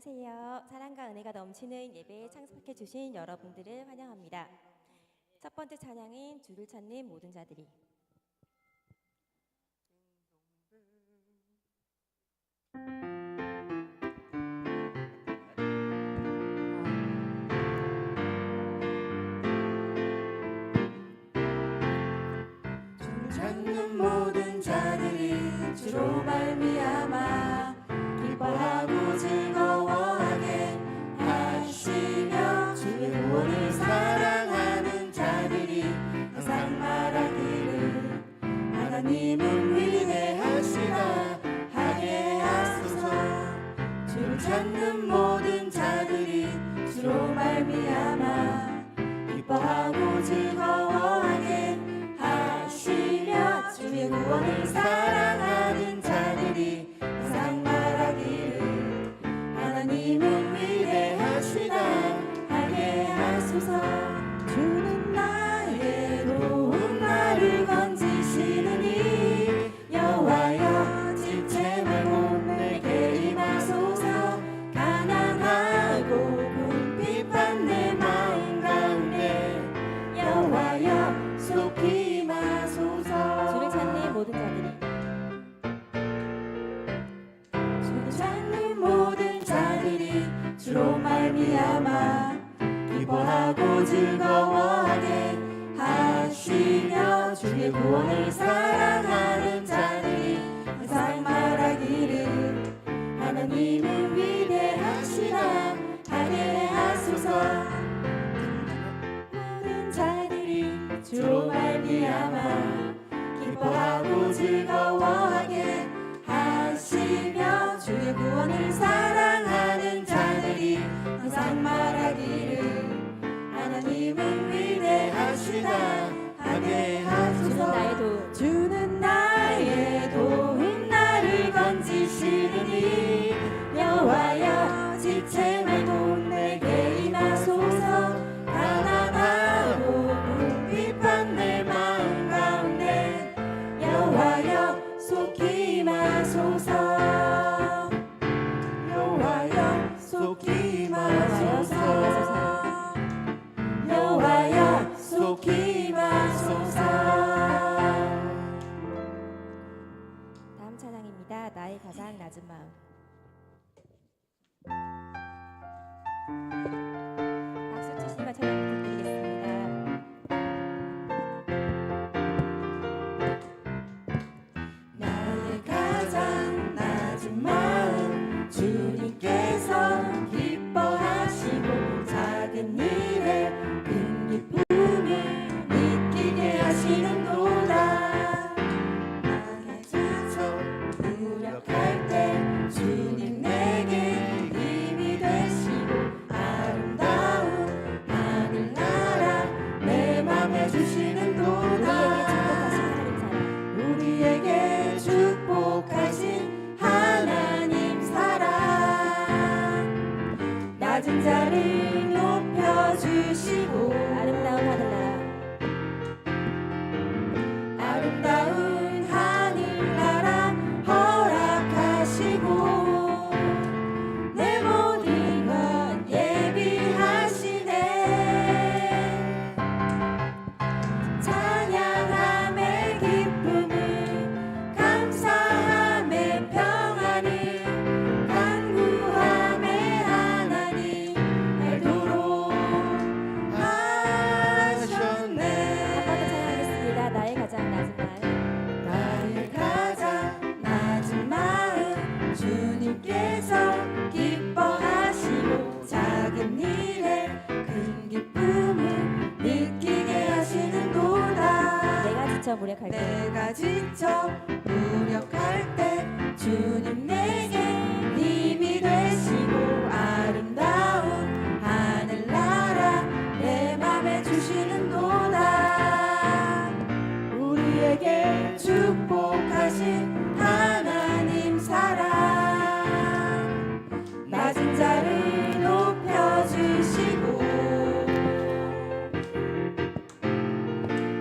안녕하세요. 사랑과 은혜가 넘치는 예배에 참석해 주신 여러분들을 환영합니다. 첫 번째 찬양인 주를 찾는 모든 자들이. 주를 찾는 모든 자들이 주로 말미암아 기뻐하고 즐거워하게 하시며 주의 구원을 사랑하는 자들이 항상 말하기를 하나님은 위대하시다 하게 하소서. 주를 찾는 모든 자들이 주로 말미암아 기뻐하고 즐거워하게 하시며 주의 구원을 사랑하는 자들이 항상 말하기를 하나님은 위대하시다 하게 하소서. 주는 나의 도움 나를 건지시느니 여호와여 지체 말고 내게 임하소서. 가난하고 궁핍한 내 마음 가운데 여호와여 속히 임하소서. 주를 찾는 모든 자들이. 주를 찾는 모든 자들이 주로 말미암아 기뻐하고 즐거워하게 하시며 주의 구원을 사랑하는 자들이 항상 말하기를 하나님은 위대하시다 하게 하소서. 모든 자들이 주로 말미암아 기뻐하고 즐거워하게 하시며 주의 구원을 사랑하는 자들이 항상 말하기를 하나님은 위대하시다 하게 하소서. 주는 나의 도움 나를 건지시느니 여호와여 지체 말고 내게 임하소서. 가난하고 궁핍한 내 마음 가운데 여호와여 속히 임하소서. 여호와여 속히 임하소서. 여호와여 속히 임하소서. 다음 찬양입니다. 나의 가장 낮은 마음. 박수 치시면 찬양 부탁드리겠습니다. 나의 가장 낮은 마음 주님께서 기뻐하시고 작은 일에 큰 기쁨을 느끼게 하시는도다. 나의 지쳐 무력할 때 주님 내게 힘이 되시고 아름다운 하늘나라 내 맘에 주시는도다. 우리에게 축복하신 하나님 사랑 낮은 자를 높여주시고 아름다운 하늘나라 허락하시고 내 모든 것 예비하시네. 찬양함의 기쁨을 감사함의 평안을 간구함의 하나님 알도록 하셨네. 찬양하겠습니다. 나의 가장 낮은 마음. 나의 가장 낮은 마음 주님께서 기뻐하시고 작은 일에 큰 기쁨을 느끼게 하시는도다. 내가 지쳐 무력할 때. 내가 지쳐 무력할 때 주님 내게 힘이 되시고 아름다운 하늘나라 내 맘에 주시는도다. 우리에게 축복하신 하나님 사랑 낮은 자를 높여주시고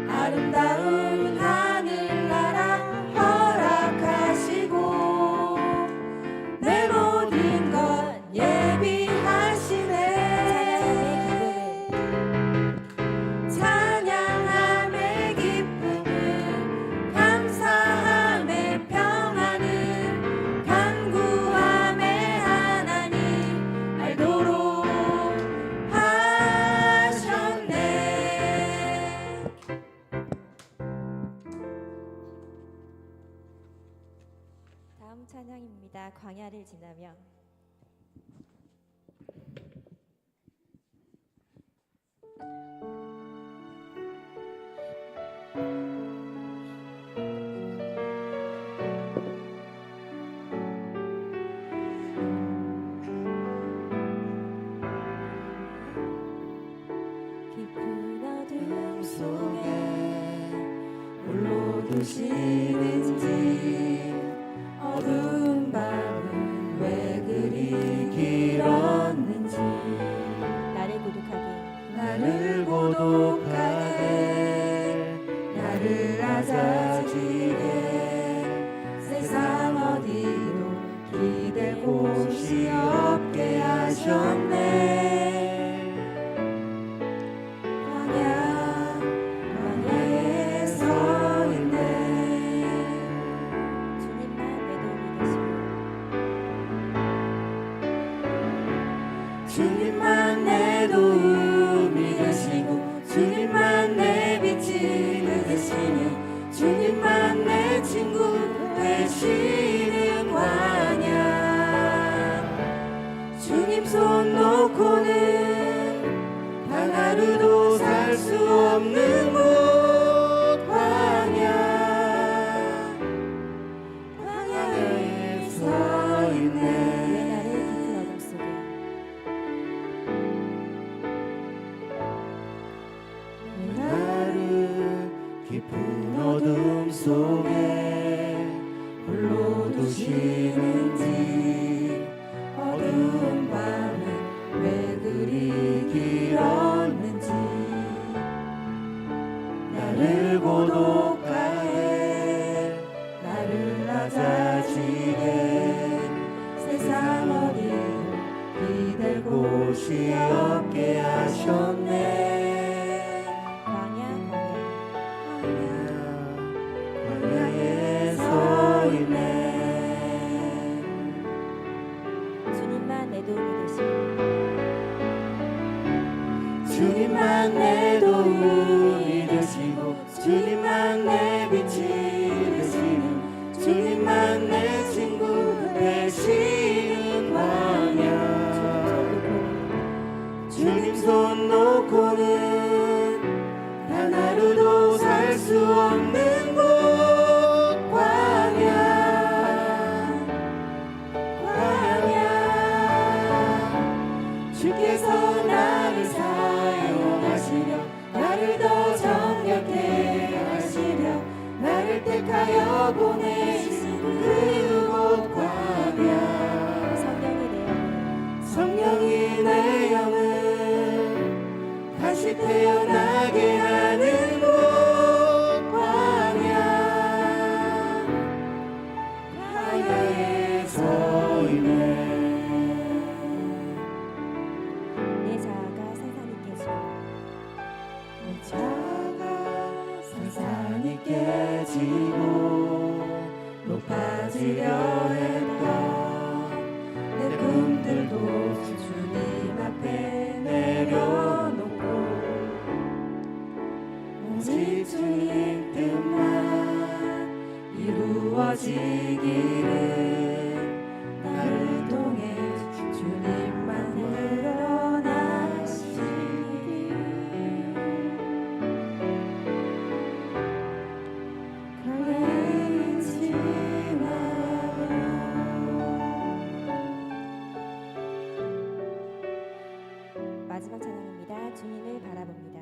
아름다운 하늘나라 허락하시고 내 모든 것 예비 두시는지 어두운 밤은 왜 그리 길었는지 나를 고독하게 나를 고독하게 나를 낮아지게 세상 어디도 기댈 곳이 없게 하셨네. 광야에 서 있네. 주님만 내 도움이 되시고 주님만 내 빛이 되시며 주님만 내 친구 되시는 광야. 주님 손 놓고는 단 하루도 살 수 없는 곳 광야. 광야에 서 왜 있네. 나를 깊은 어둠 속에 나를 깊은 어둠 속에 홀로 두시는지 어두운 밤은 왜 그리 길었는지 나를 고독하게 나를 낮아지게 세상 어디도 기댈 곳이 없게 하셨네. 광야에 서 있네. 주님만 내 도움이 되시고 주님만 내 도움이 되시고 주님만 내 빛이 되시는 주님만 내 친구 되시는 광야. 주님 손 놓고는 단 하루도 살 수 없는 곳 광야. 광야. 주께서 나를 사용하시려 나를 더 정결케 하시려 나를 택하여 보내신 그곳 광야. 성령이 내 영을 다시 태어나게 하는 곳 광야. 광야에 서 있네. 내 자아가 산산이 깨지고 내 자아가 산산이 깨지고 높아지려 했던 내 꿈들도 주님 앞에 내려놓고 오직 주님 뜻만 이루어지기를 나를 통해 주님만 드러나시리. 광야에 지나며 마지막 찬양입니다. 주님을 바라봅니다.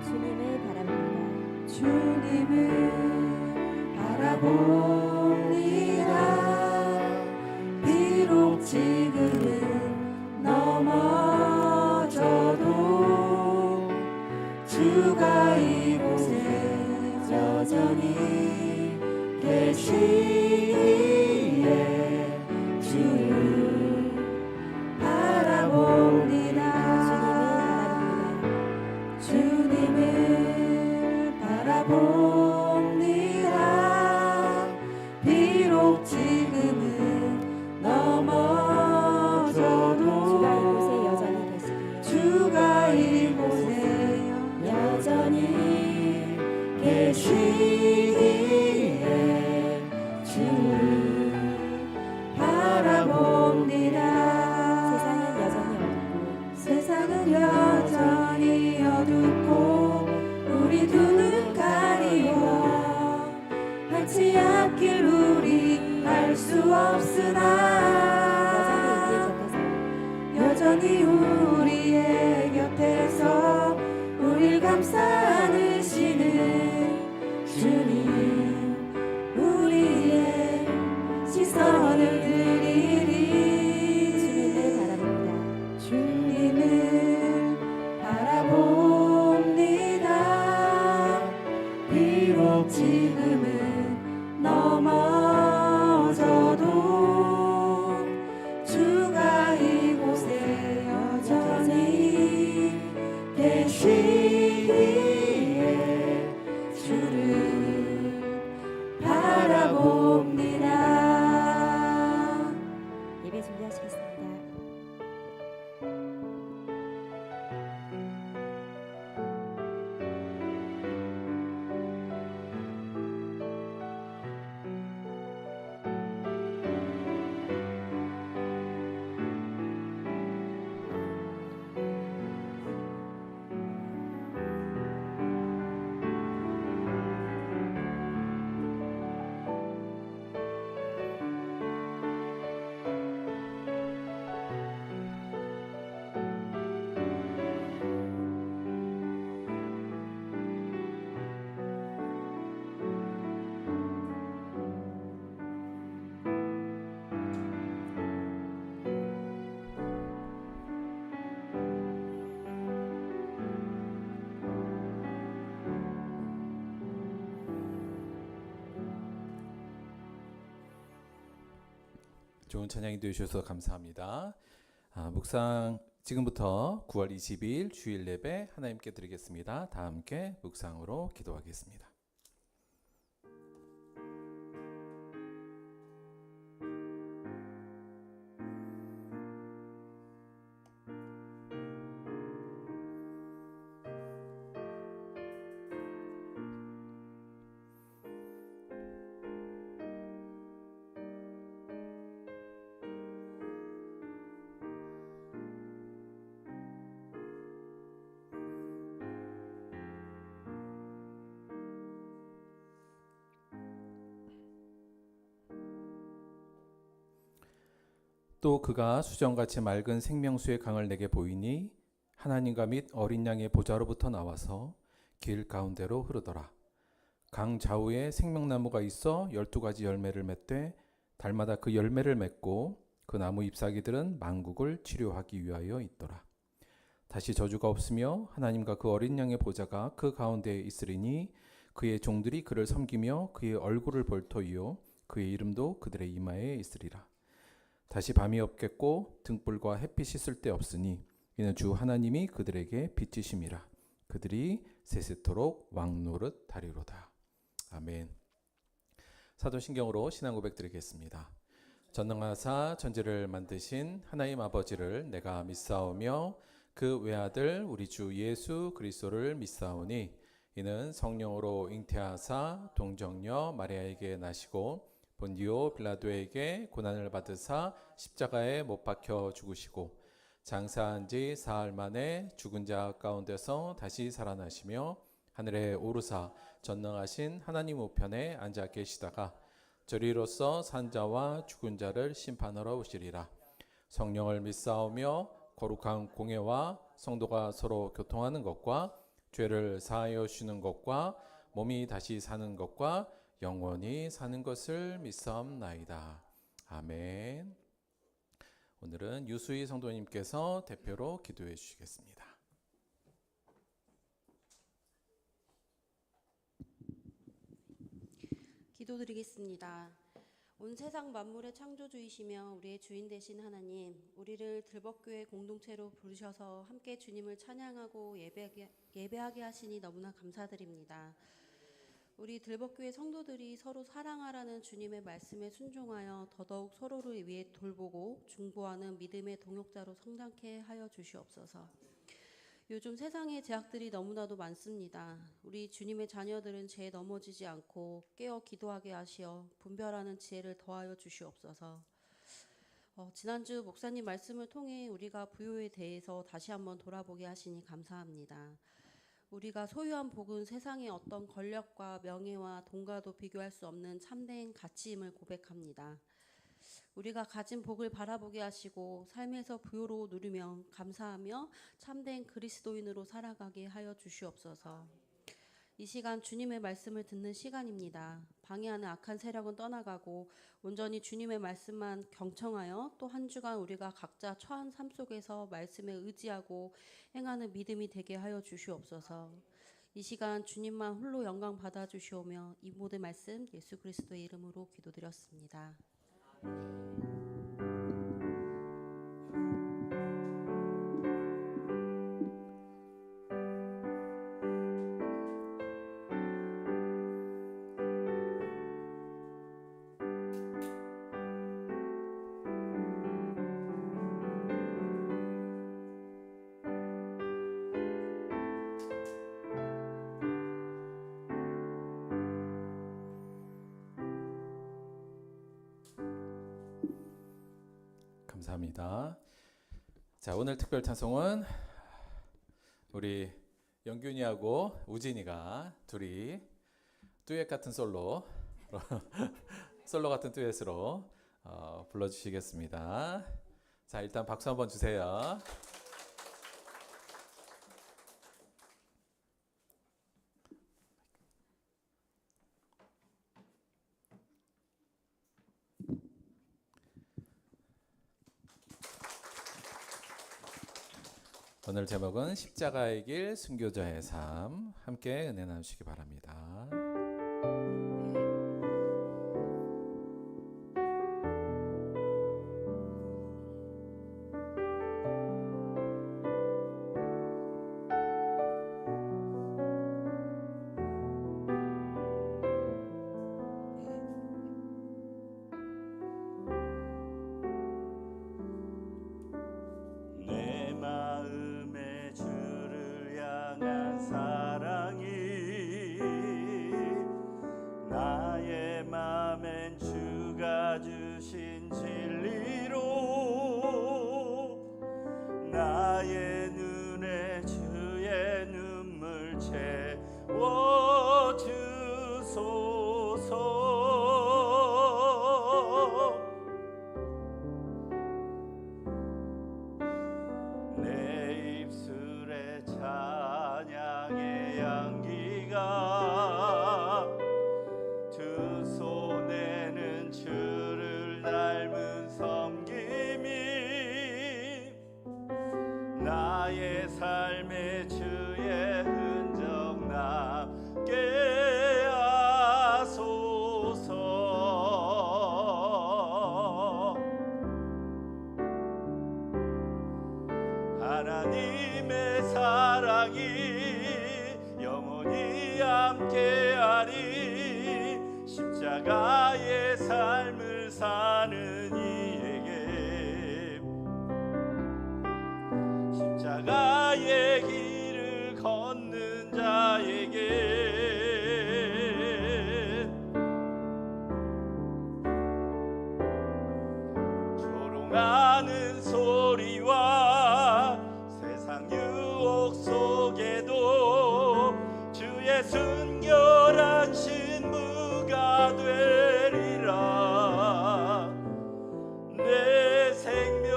주님을 바라봅니다. 주님을 바라봅니다. 비록 지금은 넘어져도 주가 이곳에 여전히 계시기에 주를 바라봅니다. 주님을 바라봅니다. 비록 지금은 넘어져도 주가 이곳에 여전히 계시기에 주를 바라봅니다. 세상은 여전히 어둡고 우리 두 눈 가리워 한치 없으나 여전히 우리의 곁에서 우릴 감싸 안으시는 주님, 우리의 시선을 드리리. 주님을 바라봅니다. 비록 지금은 넘어져도 주가 이곳에 여전히 계시기에 주를 바라봅니다. 예배 준비하시겠습니다. 좋은 찬양이 되어주셔서 감사합니다. 묵상 지금부터 9월 20일 주일 예배 하나님께 드리겠습니다. 다 함께 묵상으로 기도하겠습니다. 또 그가 수정같이 맑은 생명수의 강을 내게 보이니 하나님과 및 어린 양의 보좌로부터 나와서 길 가운데로 흐르더라. 강 좌우에 생명나무가 있어 12가지 열매를 맺되 달마다 그 열매를 맺고 그 나무 잎사귀들은 만국을 치료하기 위하여 있더라. 다시 저주가 없으며 하나님과 그 어린 양의 보좌가 그 가운데에 있으리니 그의 종들이 그를 섬기며 그의 얼굴을 볼 터이요 그의 이름도 그들의 이마에 있으리라. 다시 밤이 없겠고 등불과 햇빛이 쓸데없으니 이는 주 하나님이 그들에게 빛이심이라. 그들이 세세토록 왕노릇 하리로다. 아멘. 사도신경으로 신앙 고백 드리겠습니다. 전능하사 천지를 만드신 하나님 아버지를 내가 믿사오며 그 외아들 우리 주 예수 그리스도를 믿사오니 이는 성령으로 잉태하사 동정녀 마리아에게 나시고 본디오 빌라도에게 고난을 받으사 십자가에 못 박혀 죽으시고 장사한 지 사흘 만에 죽은 자 가운데서 다시 살아나시며 하늘에 오르사 전능하신 하나님 우편에 앉아 계시다가 저리로서 산자와 죽은 자를 심판하러 오시리라. 성령을 믿사오며 거룩한 공예와 성도가 서로 교통하는 것과 죄를 사하여 주는 것과 몸이 다시 사는 것과 영원히 사는 것을 믿사옵나이다. 아멘. 오늘은 유수희 성도님께서 대표로 기도해 주시겠습니다. 기도드리겠습니다. 온 세상 만물의 창조주이시며 우리의 주인 되신 하나님, 우리를 들벅교회 공동체로 부르셔서 함께 주님을 찬양하고 예배하게 하시니 너무나 감사드립니다. 우리 들벅교회 성도들이 서로 사랑하라는 주님의 말씀에 순종하여 더더욱 서로를 위해 돌보고 중보하는 믿음의 동역자로 성장케 하여 주시옵소서. 요즘 세상의 제약들이 너무나도 많습니다. 우리 주님의 자녀들은 죄에 넘어지지 않고 깨어 기도하게 하시어 분별하는 지혜를 더하여 주시옵소서. 지난주 목사님 말씀을 통해 우리가 부요에 대해서 다시 한번 돌아보게 하시니 감사합니다. 우리가 소유한 복은 세상의 어떤 권력과 명예와 돈과도 비교할 수 없는 참된 가치임을 고백합니다. 우리가 가진 복을 바라보게 하시고 삶에서 부요로 누리며 감사하며 참된 그리스도인으로 살아가게 하여 주시옵소서. 이 시간 주님의 말씀을 듣는 시간입니다. 방해하는 악한 세력은 떠나가고 온전히 주님의 말씀만 경청하여 또 한 주간 우리가 각자 처한 삶 속에서 말씀에 의지하고 행하는 믿음이 되게 하여 주시옵소서. 이 시간 주님만 홀로 영광 받아 주시오며 이 모든 말씀 예수 그리스도의 이름으로 기도드렸습니다. 감사합니다. 자, 오늘 특별 찬송은 우리 영균이하고 우진이가 둘이 듀엣 같은 솔로 같은 듀엣으로 불러주시겠습니다. 자, 일단 박수 한번 주세요. 오늘 제목은 십자가의 길 순교자의 삶. 함께 은혜 나누시기 바랍니다. 내 마음에 주를 향한 사랑이 나의 맘엔 주가 주신 진리로 나의 눈에 주의 눈물 채워 주소서. 내 입술에 찬양의 향기가 두 손에는 주를 닮은 섬김이 나의 삶에 주의 흔적 남게 하소서. 하나님의 사랑이 영원히 함께하리. 십자가의 삶을 사는 이에게 십자가의 길을 걷는 자에게 조롱하는 소리와 세상 유혹 속에도 주의 순결한 신부가 되리라. 내 생명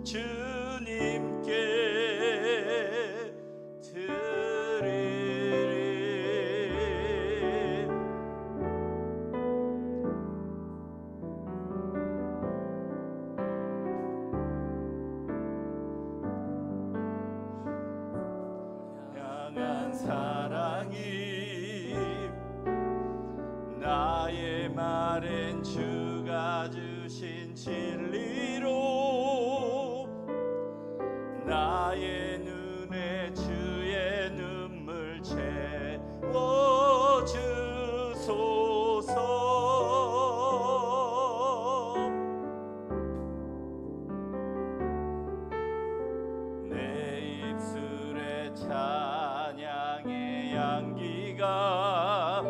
주님께 드리리. 향한 사랑이 나의 말엔 주가 주신 진리로 나의 눈에 주의 눈물 채워 주소서. 내 입술에 찬양의 향기가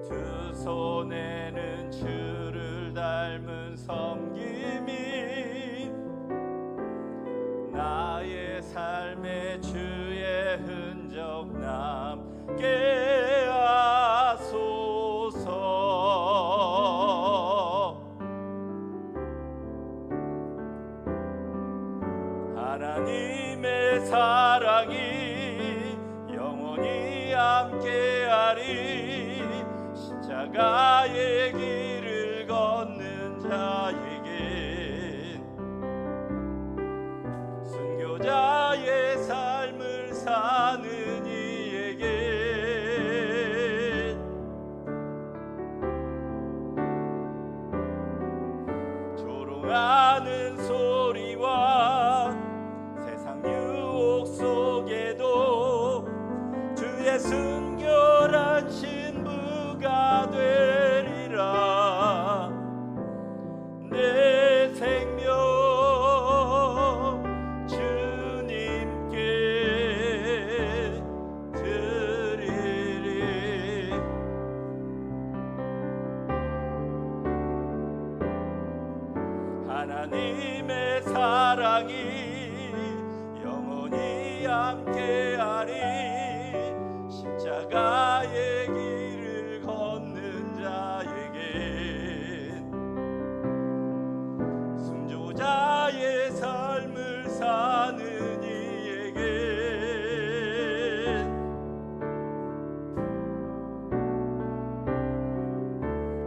두 손에는 주를 닮은 섬김이 나의 삶에 주의 흔적 남게 하소서. 하나님의 사랑이 영원히 함께하리. 십자가의 길을 걷는 자에게 순교자의 삶을 사는 이에게 조롱하는 소리와 세상 유혹 속에도 주의 순결한 신부가 되리라. 내 생명 주님께 드리리. 하나님의 사랑이 영원히 함께하리. 십자가의 길을 걷는 자에게 순교자의 삶을 사는 이에게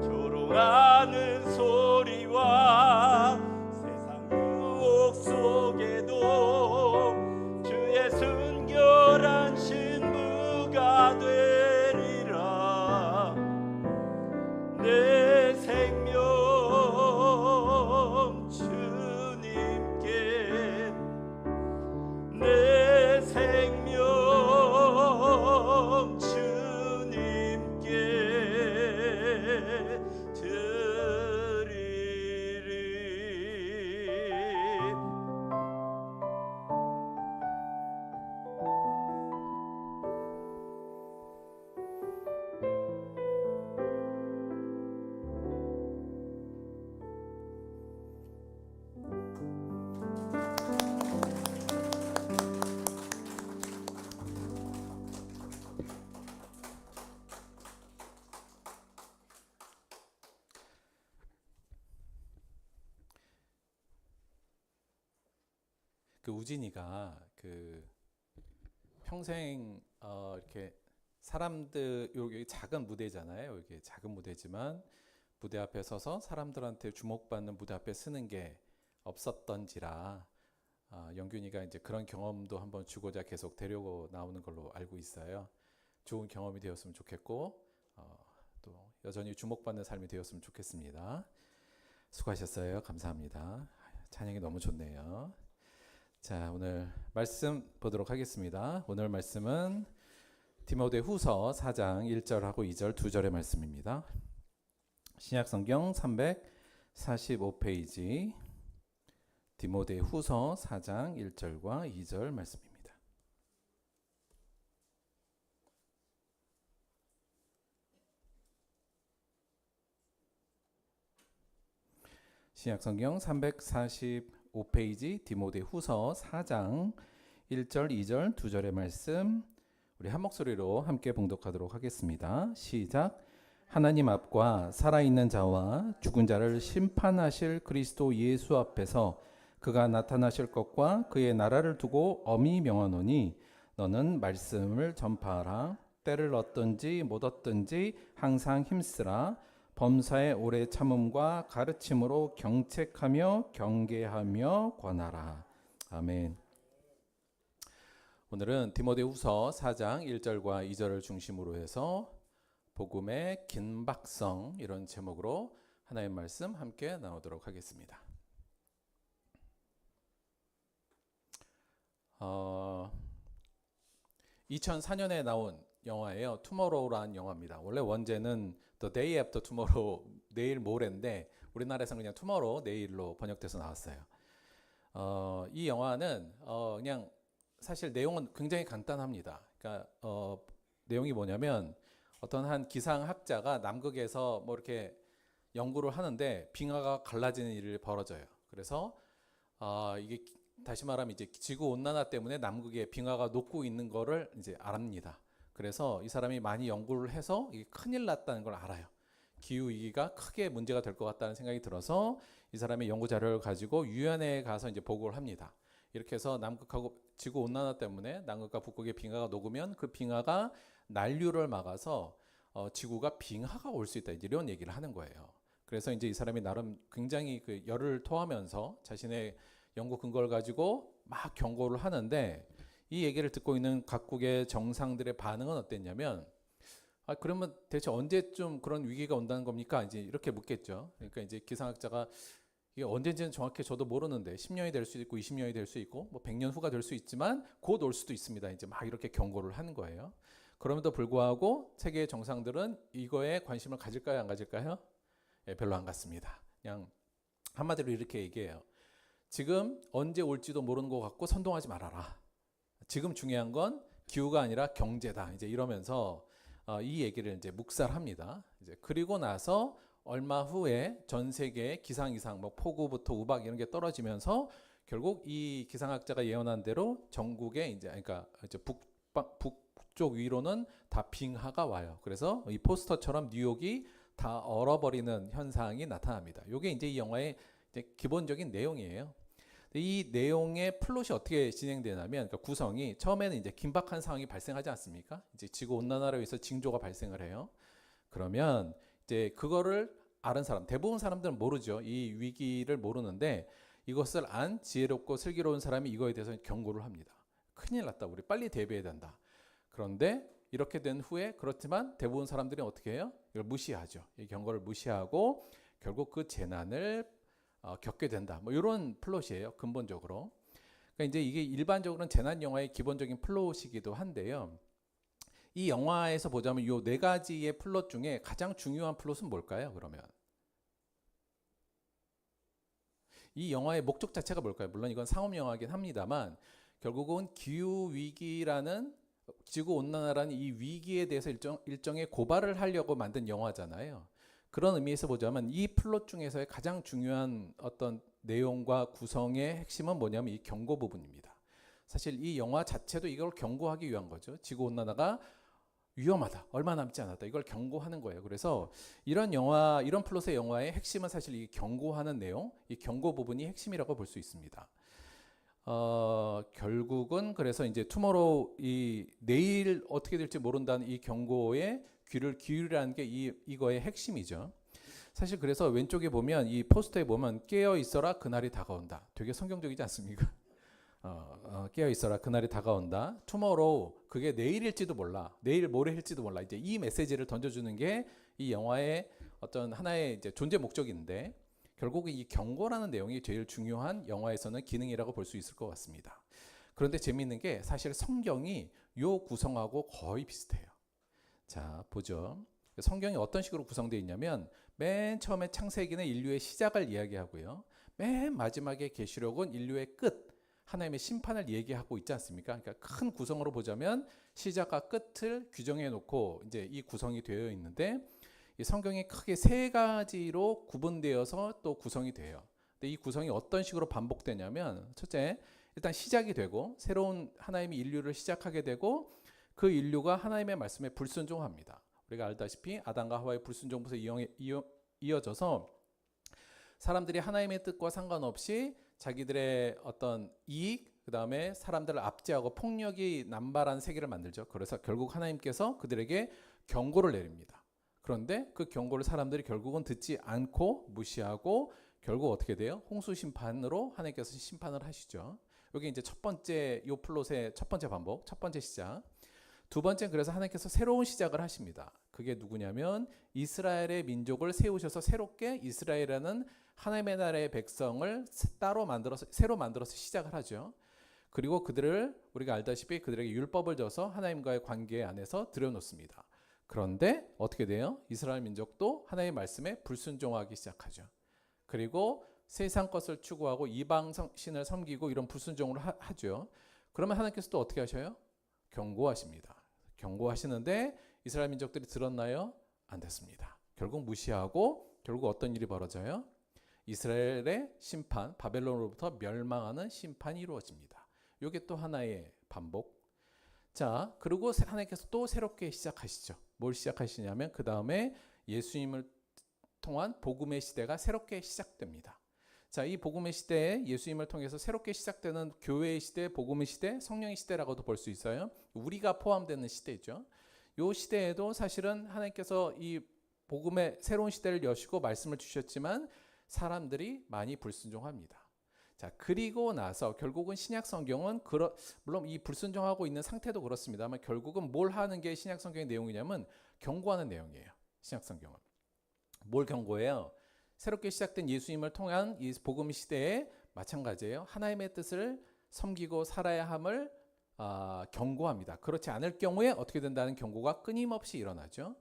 조롱하는 소리와 세상 유혹 속에도 주의 순결한 신부가 되리라. 내 생명 주님께 내 생명 주님께 드리리. 그 우진이가 그 평생 이렇게 사람들 여기 작은 무대잖아요. 이게 작은 무대지만 무대 앞에 서서 사람들한테 주목받는 무대 앞에 서는 게 없었던지라 영균이가 이제 그런 경험도 한번 주고자 계속 데리고 나오는 걸로 알고 있어요. 좋은 경험이 되었으면 좋겠고 또 여전히 주목받는 삶이 되었으면 좋겠습니다. 수고하셨어요. 감사합니다. 찬양이 너무 좋네요. 자, 오늘 말씀 보도록 하겠습니다. 오늘 말씀은 디모데후서 4장 1절하고 2절 두 절의 말씀입니다. 신약성경 345페이지 디모데후서 4장 1절과 2절 말씀입니다. 신약성경 345페이지 디모데후서 4장 1절, 2절 두 절의 말씀 우리 한 목소리로 함께 봉독하도록 하겠습니다. 시작. 하나님 앞과 살아있는 자와 죽은 자를 심판하실 그리스도 예수 앞에서 그가 나타나실 것과 그의 나라를 두고 엄히 명하노니 너는 말씀을 전파하라. 때를 얻든지 못 얻든지 항상 힘쓰라. 범사의 오래 참음과 가르침으로 경책하며 경계하며 권하라. 아멘. 오늘은 디모데후서 4장 1절과 2절을 중심으로 해서 복음의 긴박성 이런 제목으로 하나님의 말씀 함께 나누도록 하겠습니다. 2004년에 나온 영화예요. 투모로우라는 영화입니다. 원래 원제는 The Day After Tomorrow, 내일 모레인데 우리나라에서는 그냥 투모로우, 내일로 번역돼서 나왔어요. 이 영화는 그냥 사실 내용은 굉장히 간단합니다. 그러니까 내용이 뭐냐면 어떤 한 기상학자가 남극에서 뭐 이렇게 연구를 하는데 빙하가 갈라지는 일이 벌어져요. 그래서 이게 다시 말하면 이제 지구 온난화 때문에 남극에 빙하가 녹고 있는 거를 이제 알합니다. 그래서 이 사람이 많이 연구를 해서 이게 큰일 났다는 걸 알아요. 기후 위기가 크게 문제가 될 것 같다는 생각이 들어서 이 사람이 연구 자료를 가지고 유엔에 가서 이제 보고를 합니다. 이렇게 해서 남극하고 지구 온난화 때문에 남극과 북극의 빙하가 녹으면 그 빙하가 난류를 막아서 지구가 빙하가 올 수 있다, 이런 얘기를 하는 거예요. 그래서 이제 이 사람이 나름 굉장히 그 열을 토하면서 자신의 연구 근거를 가지고 막 경고를 하는데, 이 얘기를 듣고 있는 각국의 정상들의 반응은 어땠냐면, 그러면 대체 언제쯤 그런 위기가 온다는 겁니까? 이제 이렇게 묻겠죠. 그러니까 이제 기상학자가 이게 언제인지는 정확히 저도 모르는데 10년이 될 수 있고 20년이 될 수 있고 뭐 100년 후가 될 수 있지만 곧 올 수도 있습니다. 이제 막 이렇게 경고를 하는 거예요. 그럼에도 불구하고 세계의 정상들은 이거에 관심을 가질까요, 안 가질까요? 예, 별로 안 갖습니다. 그냥 한마디로 이렇게 얘기해요. 지금 언제 올지도 모르는 것 같고 선동하지 말아라. 지금 중요한 건 기후가 아니라 경제다. 이제 이러면서 이 얘기를 이제 묵살합니다. 이제 그리고 나서 얼마 후에 전 세계의 기상 이상, 뭐 폭우부터 우박 이런 게 떨어지면서 결국 이 기상학자가 예언한 대로 전국에 이제 그러니까 이제 북쪽 위로는 다 빙하가 와요. 그래서 이 포스터처럼 뉴욕이 다 얼어버리는 현상이 나타납니다. 이게 이제 이 영화의 이제 기본적인 내용이에요. 이 내용의 플롯이 어떻게 진행되냐면, 그러니까 구성이 처음에는 이제 긴박한 상황이 발생하지 않습니까? 이제 지구 온난화로 해서 징조가 발생을 해요. 그러면 이제 그거를 아는 사람, 대부분 사람들은 모르죠. 이 위기를 모르는데 이것을 안 지혜롭고 슬기로운 사람이 이거에 대해서 경고를 합니다. 큰일 났다. 우리 빨리 대비해야 된다. 그런데 이렇게 된 후에 그렇지만 대부분 사람들이 어떻게 해요? 이걸 무시하죠. 이 경고를 무시하고 결국 그 재난을 겪게 된다. 뭐 이런 플롯이에요. 근본적으로. 그러니까 이제 이게 일반적으로는 재난 영화의 기본적인 플롯이기도 한데요. 이 영화에서 보자면 이 네 가지의 플롯 중에 가장 중요한 플롯은 뭘까요? 그러면 이 영화의 목적 자체가 뭘까요? 물론 이건 상업 영화이긴 합니다만 결국은 기후 위기라는, 지구 온난화라는 이 위기에 대해서 일정의 고발을 하려고 만든 영화잖아요. 그런 의미에서 보자면 이 플롯 중에서의 가장 중요한 어떤 내용과 구성의 핵심은 뭐냐면 이 경고 부분입니다. 사실 이 영화 자체도 이걸 경고하기 위한 거죠. 지구 온난화가 위험하다, 얼마 남지 않았다, 이걸 경고하는 거예요. 그래서 이런 영화, 이런 플롯의 영화의 핵심은 사실 이 경고하는 내용, 이 경고 부분이 핵심이라고 볼 수 있습니다. 결국은 그래서 이제 투모로우, 이 내일 어떻게 될지 모른다는 이 경고에 귀를 기울이라는 게 이거의 핵심이죠. 사실 그래서 왼쪽에 보면 이 포스터에 보면 깨어 있어라 그날이 다가온다. 되게 성경적이지 않습니까? 깨어 있어라 그날이 다가온다. 투모로우, 그게 내일일지도 몰라. 내일 모레일지도 몰라. 이제 이 메시지를 던져주는 게 이 영화의 어떤 하나의 이제 존재 목적인데, 결국 이 경고라는 내용이 제일 중요한 영화에서는 기능이라고 볼 수 있을 것 같습니다. 그런데 재미있는 게 사실 성경이 요 구성하고 거의 비슷해요. 자, 보죠. 성경이 어떤 식으로 구성되어 있냐면 맨 처음에 창세기는 인류의 시작을 이야기하고요. 맨 마지막에 계시록은 인류의 끝, 하나님의 심판을 얘기하고 있지 않습니까? 그러니까 큰 구성으로 보자면 시작과 끝을 규정해 놓고 이제 이 구성이 되어 있는데, 이 성경이 크게 세 가지로 구분되어서 또 구성이 돼요. 근데 이 구성이 어떤 식으로 반복되냐면, 첫째, 일단 시작이 되고 새로운 하나님이 인류를 시작하게 되고 그 인류가 하나님의 말씀에 불순종합니다. 우리가 알다시피 아담과 하와의 불순종부터 이어져서 사람들이 하나님의 뜻과 상관없이 자기들의 어떤 이익, 그 다음에 사람들을 압제하고 폭력이 남발한 세계를 만들죠. 그래서 결국 하나님께서 그들에게 경고를 내립니다. 그런데 그 경고를 사람들이 결국은 듣지 않고 무시하고 결국 어떻게 돼요? 홍수 심판으로 하나님께서 심판을 하시죠. 여기 이제 첫 번째, 요 플롯의 첫 번째 반복, 첫 번째 시작. 두 번째는 그래서 하나님께서 새로운 시작을 하십니다. 그게 누구냐면 이스라엘의 민족을 세우셔서 새롭게 이스라엘이라는 하나님의 나라의 백성을 새로 만들어서 시작을 하죠. 그리고 그들을 우리가 알다시피 그들에게 율법을 줘서 하나님과의 관계 안에서 들여놓습니다. 그런데 어떻게 돼요? 이스라엘 민족도 하나님의 말씀에 불순종하기 시작하죠. 그리고 세상 것을 추구하고 이방 신을 섬기고 이런 불순종을 하죠. 그러면 하나님께서 또 어떻게 하셔요? 경고하십니다. 경고하시는데 이스라엘 민족들이 들었나요? 안 됐습니다. 결국 무시하고 결국 어떤 일이 벌어져요? 이스라엘의 심판, 바벨론으로부터 멸망하는 심판이 이루어집니다. 이게 또 하나의 반복. 자, 그리고 하나님께서 또 새롭게 시작하시죠. 뭘 시작하시냐면 그 다음에 예수님을 통한 복음의 시대가 새롭게 시작됩니다. 자, 이 복음의 시대에 예수님을 통해서 새롭게 시작되는 교회의 시대, 복음의 시대, 성령의 시대라고도 볼 수 있어요. 우리가 포함되는 시대죠. 이 시대에도 사실은 하나님께서 이 복음의 새로운 시대를 여시고 말씀을 주셨지만 사람들이 많이 불순종합니다. 자, 그리고 나서 결국은 신약 성경은 물론 이 불순종하고 있는 상태도 그렇습니다만 결국은 뭘 하는 게 신약 성경의 내용이냐면 경고하는 내용이에요. 신약 성경은 뭘 경고해요? 새롭게 시작된 예수님을 통한 이 복음 시대에 마찬가지예요. 하나님의 뜻을 섬기고 살아야 함을 경고합니다. 그렇지 않을 경우에 어떻게 된다는 경고가 끊임없이 일어나죠.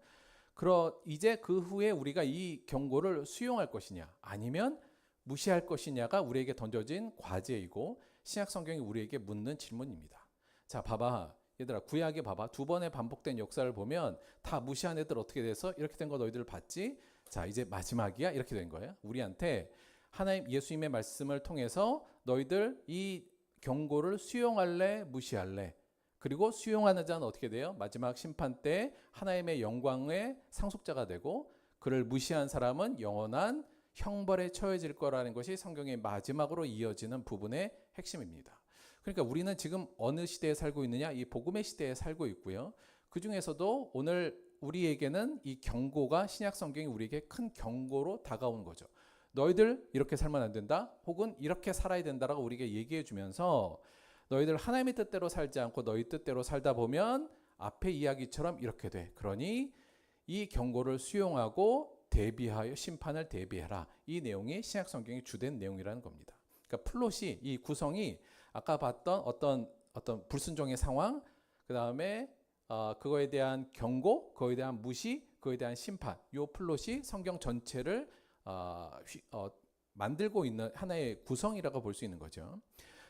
이제 그 후에 우리가 이 경고를 수용할 것이냐 아니면 무시할 것이냐가 우리에게 던져진 과제이고 신약 성경이 우리에게 묻는 질문입니다. 자, 봐봐. 얘들아, 구약에 봐봐. 2번의 반복된 역사를 보면 다 무시한 애들 어떻게 돼서 이렇게 된 거 너희들 봤지? 자, 이제 마지막이야. 이렇게 된 거예요. 우리한테 하나님 예수님의 말씀을 통해서 너희들 이 경고를 수용할래 무시할래? 그리고 수용하는 자는 어떻게 돼요? 마지막 심판 때 하나님의 영광의 상속자가 되고 그를 무시한 사람은 영원한 형벌에 처해질 거라는 것이 성경의 마지막으로 이어지는 부분의 핵심입니다. 그러니까 우리는 지금 어느 시대에 살고 있느냐? 이 복음의 시대에 살고 있고요. 그 중에서도 오늘 우리에게는 이 경고가 신약 성경이 우리에게 큰 경고로 다가오는 거죠. 너희들 이렇게 살면 안 된다. 혹은 이렇게 살아야 된다라고 우리에게 얘기해 주면서 너희들 하나님의 뜻대로 살지 않고 너희 뜻대로 살다 보면 앞의 이야기처럼 이렇게 돼. 그러니 이 경고를 수용하고 대비하여 심판을 대비해라. 이 내용이 신약 성경의 주된 내용이라는 겁니다. 그러니까 플롯이 이 구성이 아까 봤던 어떤 불순종의 상황, 그 다음에 그거에 대한 경고, 그거에 대한 무시, 그거에 대한 심판, 이 플롯이 성경 전체를 만들고 있는 하나의 구성이라고 볼 수 있는 거죠.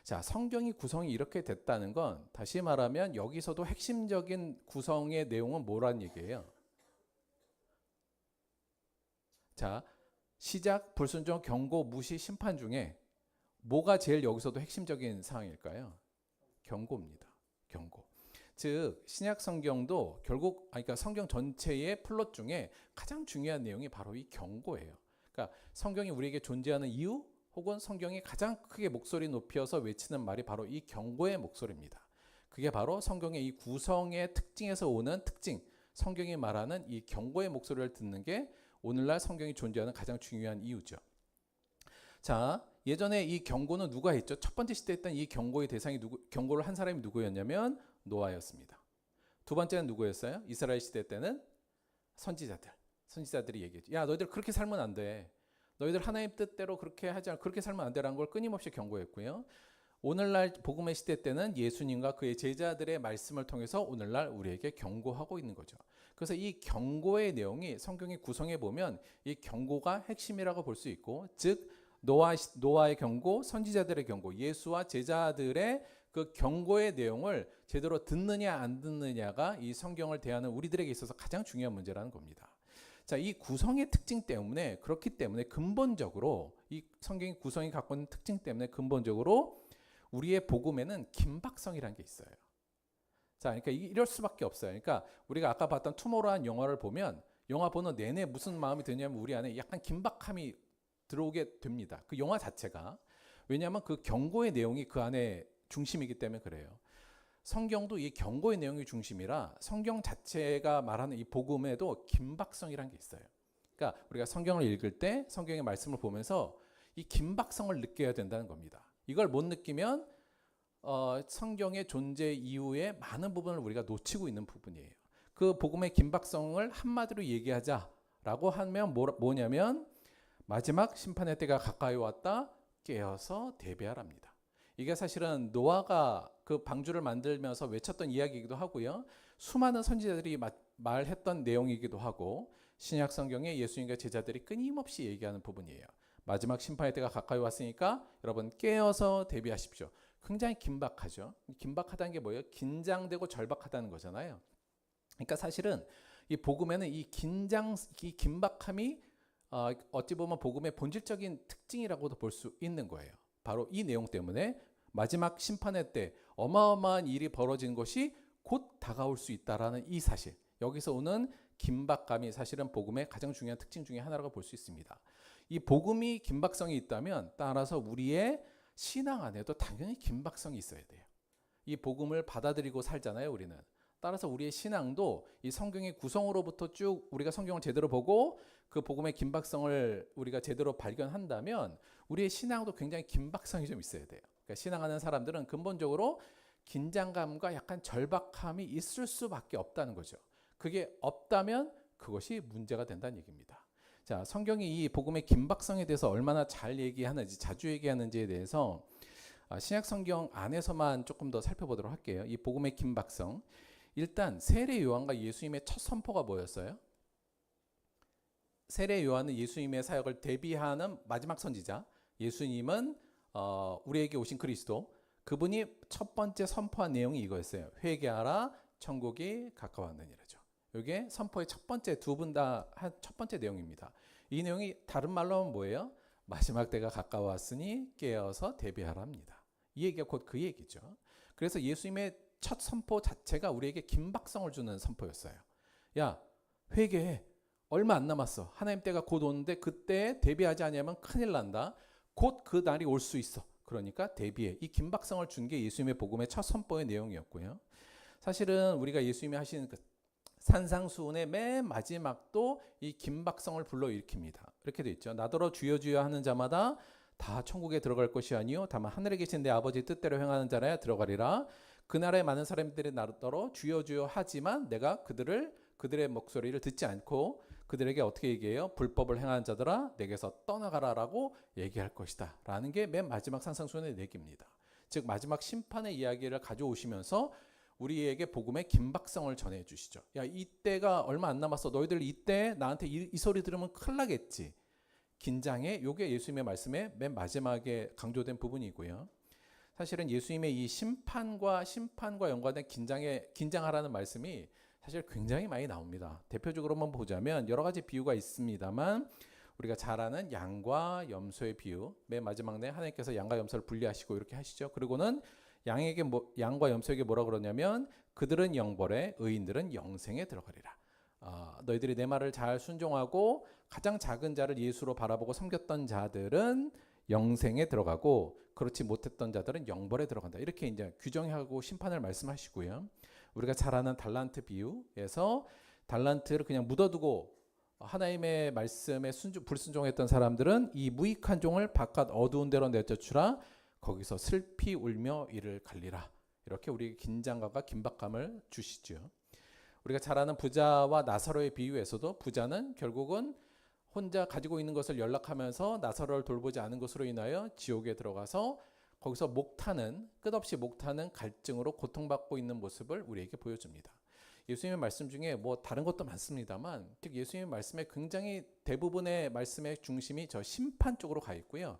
자, 성경이 구성이 이렇게 됐다는 건 다시 말하면 여기서도 핵심적인 구성의 내용은 뭐란 얘기예요? 자, 시작, 불순종, 경고, 무시, 심판 중에 뭐가 제일 여기서도 핵심적인 사항일까요? 경고입니다. 경고. 즉 신약 성경도 결국 그러니까 성경 전체의 플롯 중에 가장 중요한 내용이 바로 이 경고예요. 그러니까 성경이 우리에게 존재하는 이유 혹은 성경이 가장 크게 목소리 높여서 외치는 말이 바로 이 경고의 목소리입니다. 그게 바로 성경의 이 구성의 특징에서 오는 특징, 성경이 말하는 이 경고의 목소리를 듣는 게 오늘날 성경이 존재하는 가장 중요한 이유죠. 자, 예전에 이 경고는 누가 했죠? 첫 번째 시대에 있던 이 경고의 대상이 경고를 한 사람이 누구였냐면 노아였습니다. 두 번째는 누구였어요? 이스라엘 시대 때는 선지자들이 얘기했죠. 야, 너희들 그렇게 살면 안 돼. 너희들 하나님 뜻대로 그렇게 하지 않고 그렇게 살면 안 되라는 걸 끊임없이 경고했고요. 오늘날 복음의 시대 때는 예수님과 그의 제자들의 말씀을 통해서 오늘날 우리에게 경고하고 있는 거죠. 그래서 이 경고의 내용이 성경의 구성에 보면 이 경고가 핵심이라고 볼 수 있고, 즉 노아의 경고, 선지자들의 경고, 예수와 제자들의 그 경고의 내용을 제대로 듣느냐 안 듣느냐가 이 성경을 대하는 우리들에게 있어서 가장 중요한 문제라는 겁니다. 자, 이 구성의 특징 때문에, 그렇기 때문에 근본적으로 이 성경의 구성이 갖고 있는 특징 때문에 근본적으로 우리의 복음에는 긴박성이라는 게 있어요. 자, 그러니까 이럴 수밖에 없어요. 그러니까 우리가 아까 봤던 투모로우한 영화를 보면 영화 보는 내내 무슨 마음이 드냐면 우리 안에 약간 긴박함이 들어오게 됩니다. 그 영화 자체가. 왜냐하면 그 경고의 내용이 그 안에 중심이기 때문에 그래요. 성경도 이 경고의 내용이 중심이라 성경 자체가 말하는 이 복음에도 긴박성이라는 게 있어요. 그러니까 우리가 성경을 읽을 때 성경의 말씀을 보면서 이 긴박성을 느껴야 된다는 겁니다. 이걸 못 느끼면 성경의 존재 이후에 많은 부분을 우리가 놓치고 있는 부분이에요. 그 복음의 긴박성을 한마디로 얘기하자라고 하면 뭐냐면 마지막 심판의 때가 가까이 왔다, 깨어서 대비하랍니다. 이게 사실은 노아가 그 방주를 만들면서 외쳤던 이야기이기도 하고요. 수많은 선지자들이 말했던 내용이기도 하고, 신약 성경에 예수님과 제자들이 끊임없이 얘기하는 부분이에요. 마지막 심판의 때가 가까이 왔으니까 여러분 깨어서 대비하십시오. 굉장히 긴박하죠. 긴박하다는 게 뭐예요? 긴장되고 절박하다는 거잖아요. 그러니까 사실은 이 복음에는 이 긴박함이 어찌 보면 복음의 본질적인 특징이라고도 볼 수 있는 거예요. 바로 이 내용 때문에 마지막 심판의 때 어마어마한 일이 벌어진 것이 곧 다가올 수 있다라는 이 사실, 여기서 오는 긴박감이 사실은 복음의 가장 중요한 특징 중에 하나라고 볼 수 있습니다. 이 복음이 긴박성이 있다면 따라서 우리의 신앙 안에도 당연히 긴박성이 있어야 돼요. 이 복음을 받아들이고 살잖아요, 우리는. 따라서 우리의 신앙도 이 성경의 구성으로부터 쭉 우리가 성경을 제대로 보고 그 복음의 긴박성을 우리가 제대로 발견한다면 우리의 신앙도 굉장히 긴박성이 좀 있어야 돼요. 그러니까 신앙하는 사람들은 근본적으로 긴장감과 약간 절박함이 있을 수밖에 없다는 거죠. 그게 없다면 그것이 문제가 된다는 얘기입니다. 자, 성경이 이 복음의 긴박성에 대해서 얼마나 잘 얘기하는지, 자주 얘기하는지에 대해서 신약 성경 안에서만 조금 더 살펴보도록 할게요. 이 복음의 긴박성. 일단 세례 요한과 예수님의 첫 선포가 뭐였어요? 세례 요한은 예수님의 사역을 대비하는 마지막 선지자. 예수님은 우리에게 오신 그리스도. 그분이 첫 번째 선포한 내용이 이거였어요. 회개하라, 천국이 가까웠느니라죠. 이게 선포의 첫 번째, 두 분 다 첫 번째 내용입니다. 이 내용이 다른 말로 하면 뭐예요? 마지막 때가 가까웠으니 깨어서 대비하랍니다. 이 얘기가 곧 그 얘기죠. 그래서 예수님의 첫 선포 자체가 우리에게 긴박성을 주는 선포였어요. 야, 회개해. 얼마 안 남았어. 하나님 때가 곧 오는데 그때 대비하지 않으면 큰일 난다. 곧 그 날이 올 수 있어. 그러니까 대비해. 이 긴박성을 준 게 예수님의 복음의 첫 선포의 내용이었고요. 사실은 우리가 예수님이 하시는 그 산상수훈의 맨 마지막도 이 긴박성을 불러일으킵니다. 이렇게 돼 있죠. 나더러 주여 주여 하는 자마다 다 천국에 들어갈 것이 아니요 다만 하늘에 계신 내 아버지 뜻대로 행하는 자라야 들어가리라. 그 나라에 많은 사람들이 나더러 주여 주여 하지만 내가 그들의 목소리를 듣지 않고 그들에게 어떻게 얘기해요? 불법을 행하는 자들아 내게서 떠나가라라고 얘기할 것이다 라는 게 맨 마지막 산상수훈의 얘기입니다. 즉 마지막 심판의 이야기를 가져오시면서 우리에게 복음의 긴박성을 전해 주시죠. 야, 이때가 얼마 안 남았어. 너희들 이때 나한테 이 소리 들으면 큰일 나겠지. 긴장해. 요게 예수님의 말씀의 맨 마지막에 강조된 부분이고요. 사실은 예수님의 이 심판과 연관된 긴장하라는 말씀이 사실 굉장히 많이 나옵니다. 대표적으로만 보자면 여러 가지 비유가 있습니다만 우리가 잘 아는 양과 염소의 비유. 맨 마지막 내 하나님께서 양과 염소를 분리하시고 이렇게 하시죠. 그리고는 양과 염소에게 뭐라 그러냐면 그들은 영벌에 의인들은 영생에 들어가리라. 너희들이 내 말을 잘 순종하고 가장 작은 자를 예수로 바라보고 섬겼던 자들은 영생에 들어가고 그렇지 못했던 자들은 영벌에 들어간다. 이렇게 이제 규정하고 심판을 말씀하시고요. 우리가 잘 아는 달란트 비유에서 달란트를 그냥 묻어두고 하나님의 말씀에 불순종했던 사람들은 이 무익한 종을 바깥 어두운 데로 내쫓으라. 거기서 슬피 울며 이를 갈리라. 이렇게 우리에게 긴장감과 긴박감을 주시죠. 우리가 잘 아는 부자와 나사로의 비유에서도 부자는 결국은 혼자 가지고 있는 것을 연락하면서 나사로를 돌보지 않은 것으로 인하여 지옥에 들어가서 거기서 끝없이 목타는 갈증으로 고통받고 있는 모습을 우리에게 보여줍니다. 예수님의 말씀 중에 뭐 다른 것도 많습니다만 즉 예수님의 말씀에 굉장히 대부분의 말씀의 중심이 저 심판 쪽으로 가 있고요.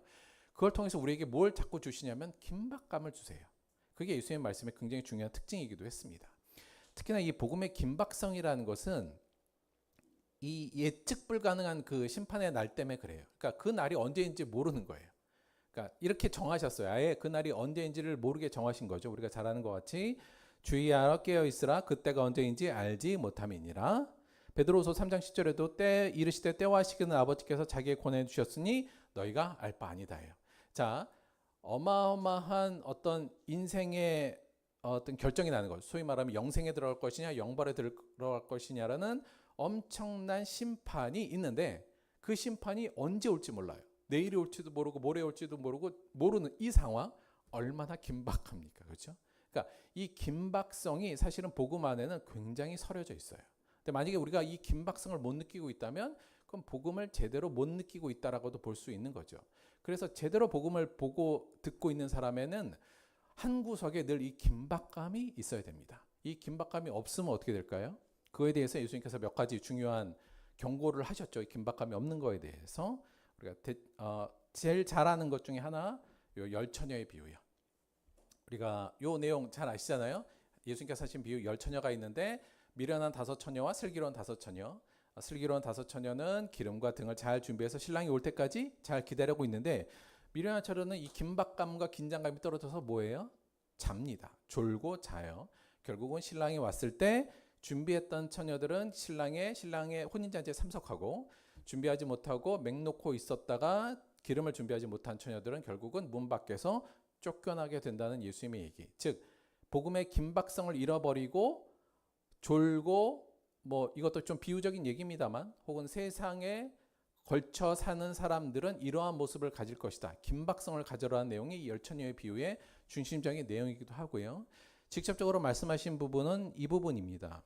그걸 통해서 우리에게 뭘 자꾸 주시냐면 긴박감을 주세요. 그게 예수님의 말씀의 굉장히 중요한 특징이기도 했습니다. 특히나 이 복음의 긴박성이라는 것은 이 예측 불가능한 그 심판의 날 때문에 그래요. 그러니까 그 날이 언제인지 모르는 거예요. 그러니까 이렇게 정하셨어요. 아예 그 날이 언제인지를 모르게 정하신 거죠. 우리가 잘 아는 것 같이 주의하여 깨어 있으라 그때가 언제인지 알지 못함이니라. 베드로후서 3장 10절에도 때 이르시되 때와 시기는 아버지께서 자기의 권해 주셨으니 너희가 알 바 아니다예요. 자, 어마어마한 어떤 인생의 어떤 결정이 나는 것, 소위 말하면 영생에 들어갈 것이냐 영벌에 들어갈 것이냐라는 엄청난 심판이 있는데 그 심판이 언제 올지 몰라요. 내일이 올지도 모르고 모레 올지도 모르는 이 상황 얼마나 긴박합니까? 그렇죠? 그러니까 이 긴박성이 사실은 복음 안에는 굉장히 서려져 있어요. 근데 만약에 우리가 이 긴박성을 못 느끼고 있다면 그럼 복음을 제대로 못 느끼고 있다라고도 볼 수 있는 거죠. 그래서 제대로 복음을 보고 듣고 있는 사람에는 한 구석에 늘 이 긴박감이 있어야 됩니다. 이 긴박감이 없으면 어떻게 될까요? 그거에 대해서 예수님께서 몇 가지 중요한 경고를 하셨죠. 이 긴박감이 없는 거에 대해서 우리가 제일 잘 아는 것 중에 하나 요 열처녀의 비유요. 우리가 요 내용 잘 아시잖아요. 예수님께서 하신 비유 열처녀가 있는데 미련한 5처녀와 슬기로운 5처녀. 슬기로운 5처녀는 기름과 등을 잘 준비해서 신랑이 올 때까지 잘 기다리고 있는데 미련한 처녀는 이 긴박감과 긴장감이 떨어져서 뭐예요? 잡니다. 졸고 자요. 결국은 신랑이 왔을 때 준비했던 처녀들은 신랑의 혼인잔치에 참석하고 준비하지 못하고 맹 놓고 있었다가 기름을 준비하지 못한 처녀들은 결국은 문 밖에서 쫓겨나게 된다는 예수님의 얘기. 즉 복음의 긴박성을 잃어버리고 졸고 뭐 이것도 좀 비유적인 얘기입니다만 혹은 세상에 걸쳐 사는 사람들은 이러한 모습을 가질 것이다. 긴박성을 가져라는 내용이 이 열처녀의 비유의 중심적인 내용이기도 하고요. 직접적으로 말씀하신 부분은 이 부분입니다.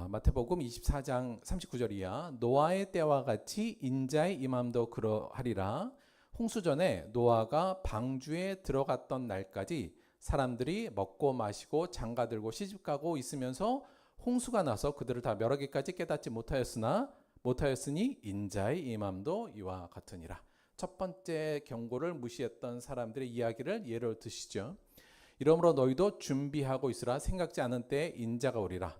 마태복음 24장 39절 이하 노아의 때와 같이 인자의 임함도 그러하리라. 홍수전에 노아가 방주에 들어갔던 날까지 사람들이 먹고 마시고 장가들고 시집가고 있으면서 홍수가 나서 그들을 다 멸하기까지 깨닫지 못하였으니 인자의 임함도 이와 같으니라. 첫 번째 경고를 무시했던 사람들의 이야기를 예로 드시죠. 이러므로 너희도 준비하고 있으라. 생각지 않은 때에 인자가 오리라.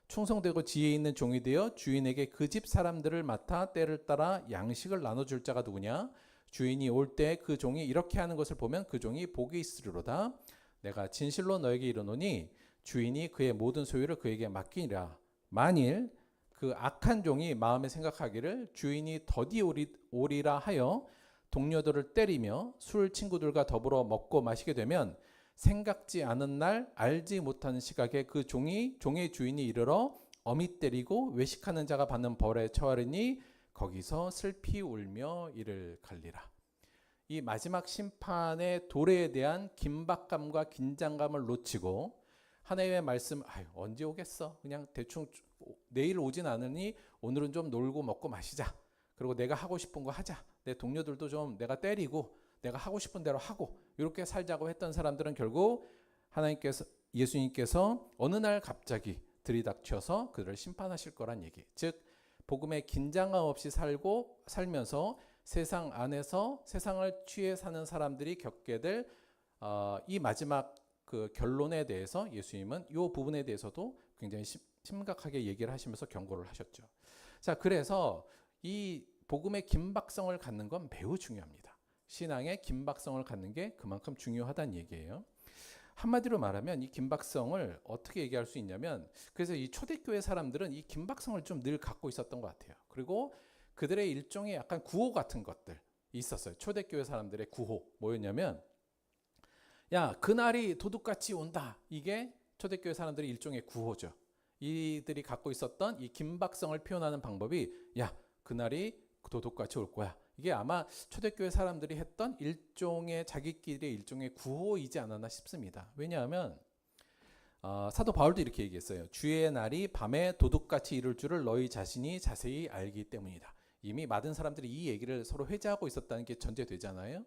충성되고 지혜 있는 종이 되어 주인에게 그 집 사람들을 맡아 때를 따라 양식을 나눠줄 자가 누구냐? 주인이 올 때 그 종이 이렇게 하는 것을 보면 그 종이 복이 있으리로다. 내가 진실로 너에게 이르노니 주인이 그의 모든 소유를 그에게 맡기니라. 만일 그 악한 종이 마음에 생각하기를 주인이 더디 오리라 하여 동료들을 때리며 술 친구들과 더불어 먹고 마시게 되면 생각지 않은 날 알지 못하는 시각에 그 종의 주인이 이르러 어미 때리고 외식하는 자가 받는 벌에 처하리니 거기서 슬피 울며 이를 갈리라. 이 마지막 심판의 도래에 대한 긴박감과 긴장감을 놓치고 하나님의 말씀 언제 오겠어? 그냥 대충 내일 오진 않으니 오늘은 좀 놀고 먹고 마시자. 그리고 내가 하고 싶은 거 하자. 내 동료들도 좀 내가 때리고 내가 하고 싶은 대로 하고 이렇게 살자고 했던 사람들은 결국 예수님께서 어느 날 갑자기 들이닥쳐서 그들을 심판하실 거란 얘기. 즉 복음의 긴장감 없이 살면서 세상 안에서 세상을 취해 사는 사람들이 겪게 될 이 마지막 그 결론에 대해서 예수님은 이 부분에 대해서도 굉장히 심각하게 얘기를 하시면서 경고를 하셨죠. 자, 그래서 이 복음의 긴박성을 갖는 건 매우 중요합니다. 신앙의 긴박성을 갖는 게 그만큼 중요하다는 얘기예요. 한마디로 말하면 이 긴박성을 어떻게 얘기할 수 있냐면, 그래서 이 초대교회 사람들은 이 긴박성을 좀 늘 갖고 있었던 것 같아요. 그리고 그들의 일종의 약간 구호 같은 것들 있었어요. 초대교회 사람들의 구호 뭐였냐면, 야, 그날이 도둑같이 온다. 이게 초대교회 사람들의 일종의 구호죠. 이들이 갖고 있었던 이 긴박성을 표현하는 방법이, 야, 그날이 도둑같이 올 거야. 이게 아마 초대교회 사람들이 했던 일종의 자기끼리의 일종의 구호이지 않았나 싶습니다. 왜냐하면 사도 바울도 이렇게 얘기했어요. 주의 날이 밤에 도둑같이 이룰 줄을 너희 자신이 자세히 알기 때문이다. 이미 많은 사람들이 이 얘기를 서로 회자하고 있었다는 게 전제되잖아요.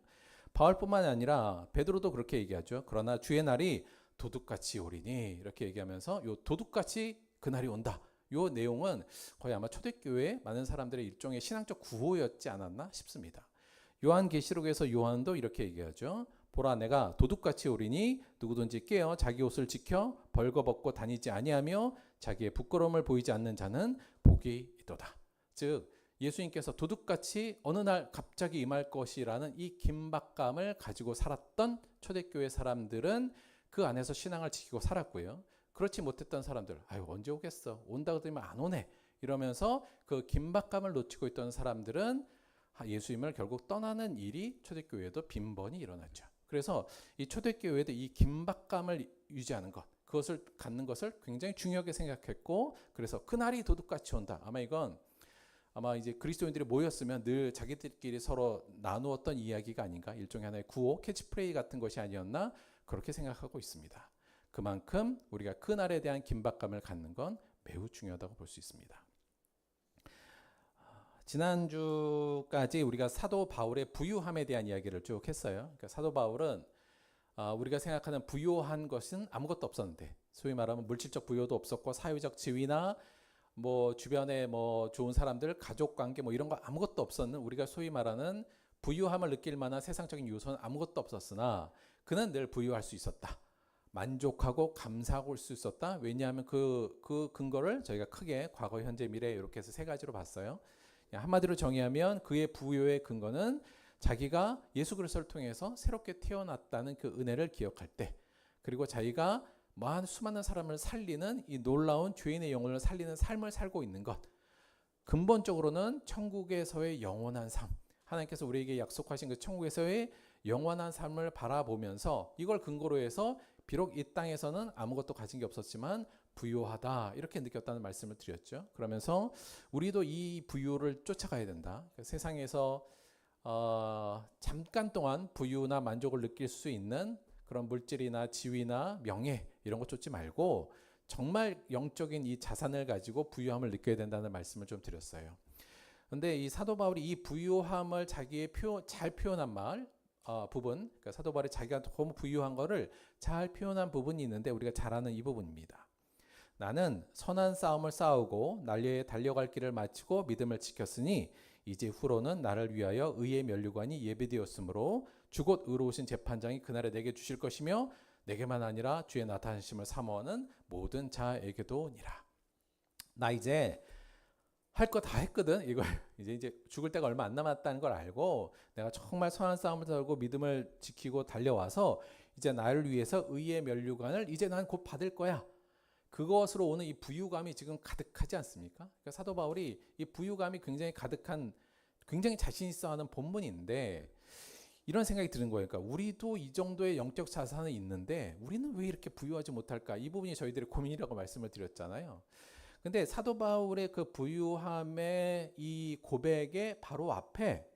바울뿐만 아니라 베드로도 그렇게 얘기하죠. 그러나 주의 날이 도둑같이 오리니, 이렇게 얘기하면서 요 도둑같이 그날이 온다. 요 내용은 거의 아마 초대교회 많은 사람들의 일종의 신앙적 구호였지 않았나 싶습니다. 요한계시록에서 요한도 이렇게 얘기하죠. 보라, 내가 도둑같이 오리니 누구든지 깨어 자기 옷을 지켜 벌거벗고 다니지 아니하며 자기의 부끄러움을 보이지 않는 자는 복이 있도다. 즉 예수님께서 도둑같이 어느 날 갑자기 임할 것이라는 이 긴박감을 가지고 살았던 초대교회 사람들은 그 안에서 신앙을 지키고 살았고요. 그렇지 못했던 사람들, 언제 오겠어? 온다 그러면 안 오네. 이러면서 그 긴박감을 놓치고 있던 사람들은 예수님을 결국 떠나는 일이 초대교회에도 빈번히 일어났죠. 그래서 이 초대교회도 이 긴박감을 유지하는 것, 그것을 갖는 것을 굉장히 중요하게 생각했고, 그래서 그날이 도둑같이 온다. 아마 이제 그리스도인들이 모였으면 늘 자기들끼리 서로 나누었던 이야기가 아닌가, 일종의 하나의 구호, 캐치프레이 같은 것이 아니었나, 그렇게 생각하고 있습니다. 그만큼 우리가 그날에 대한 긴박감을 갖는 건 매우 중요하다고 볼 수 있습니다. 지난주까지 우리가 사도 바울의 부유함에 대한 이야기를 쭉 했어요. 그러니까 사도 바울은 우리가 생각하는 부유한 것은 아무것도 없었는데, 소위 말하면 물질적 부유도 없었고 사회적 지위나 뭐 주변에 뭐 좋은 사람들, 가족 관계 뭐 이런 거 아무것도 없었는, 우리가 소위 말하는 부유함을 느낄 만한 세상적인 요소는 아무것도 없었으나 그는 늘 부유할 수 있었다. 만족하고 감사하고 올 수 있었다. 왜냐하면 그 근거를 저희가 크게 과거, 현재, 미래 이렇게 해서 세 가지로 봤어요. 한마디로 정의하면 그의 부유의 근거는 자기가 예수 그리스도를 통해서 새롭게 태어났다는 그 은혜를 기억할 때, 그리고 자기가 수많은 사람을 살리는 이 놀라운 죄인의 영혼을 살리는 삶을 살고 있는 것, 근본적으로는 천국에서의 영원한 삶, 하나님께서 우리에게 약속하신 그 천국에서의 영원한 삶을 바라보면서 이걸 근거로 해서 비록 이 땅에서는 아무것도 가진 게 없었지만 부유하다 이렇게 느꼈다는 말씀을 드렸죠. 그러면서 우리도 이 부유를 쫓아가야 된다. 세상에서 잠깐 동안 부유나 만족을 느낄 수 있는 그런 물질이나 지위나 명예 이런 거 쫓지 말고 정말 영적인 이 자산을 가지고 부유함을 느껴야 된다는 말씀을 좀 드렸어요. 근데 이 사도 바울이 이 부유함을 자기의 잘 표현한 부분, 그러니까 사도 바울이 자기가 너무 부유한 거를 잘 표현한 부분이 있는데 우리가 잘 아는 이 부분입니다. 나는 선한 싸움을 싸우고 날려에 달려갈 길을 마치고 믿음을 지켰으니 이제 후로는 나를 위하여 의의 면류관이 예비되었으므로 주곧 의로우신 재판장이 그날에 내게 주실 것이며 내게만 아니라 주의 나타나심을 사모하는 모든 자에게도니라. 나 이제 할 거 다 했거든. 이걸 이제 죽을 때가 얼마 안 남았다는 걸 알고 내가 정말 선한 싸움을 싸우고 믿음을 지키고 달려와서 이제 나를 위해서 의의 면류관을 이제 난 곧 받을 거야. 그것으로 오는 이 부유감이 지금 가득하지 않습니까? 그러니까 사도 바울이 이 부유감이 굉장히 가득한, 굉장히 자신 있어 하는 본문인데 이런 생각이 드는 거예요. 그러니까 우리도 이 정도의 영적 자산은 있는데 우리는 왜 이렇게 부유하지 못할까? 이 부분이 저희들의 고민이라고 말씀을 드렸잖아요. 근데 사도 바울의 그 부유함의 이 고백의 바로 앞에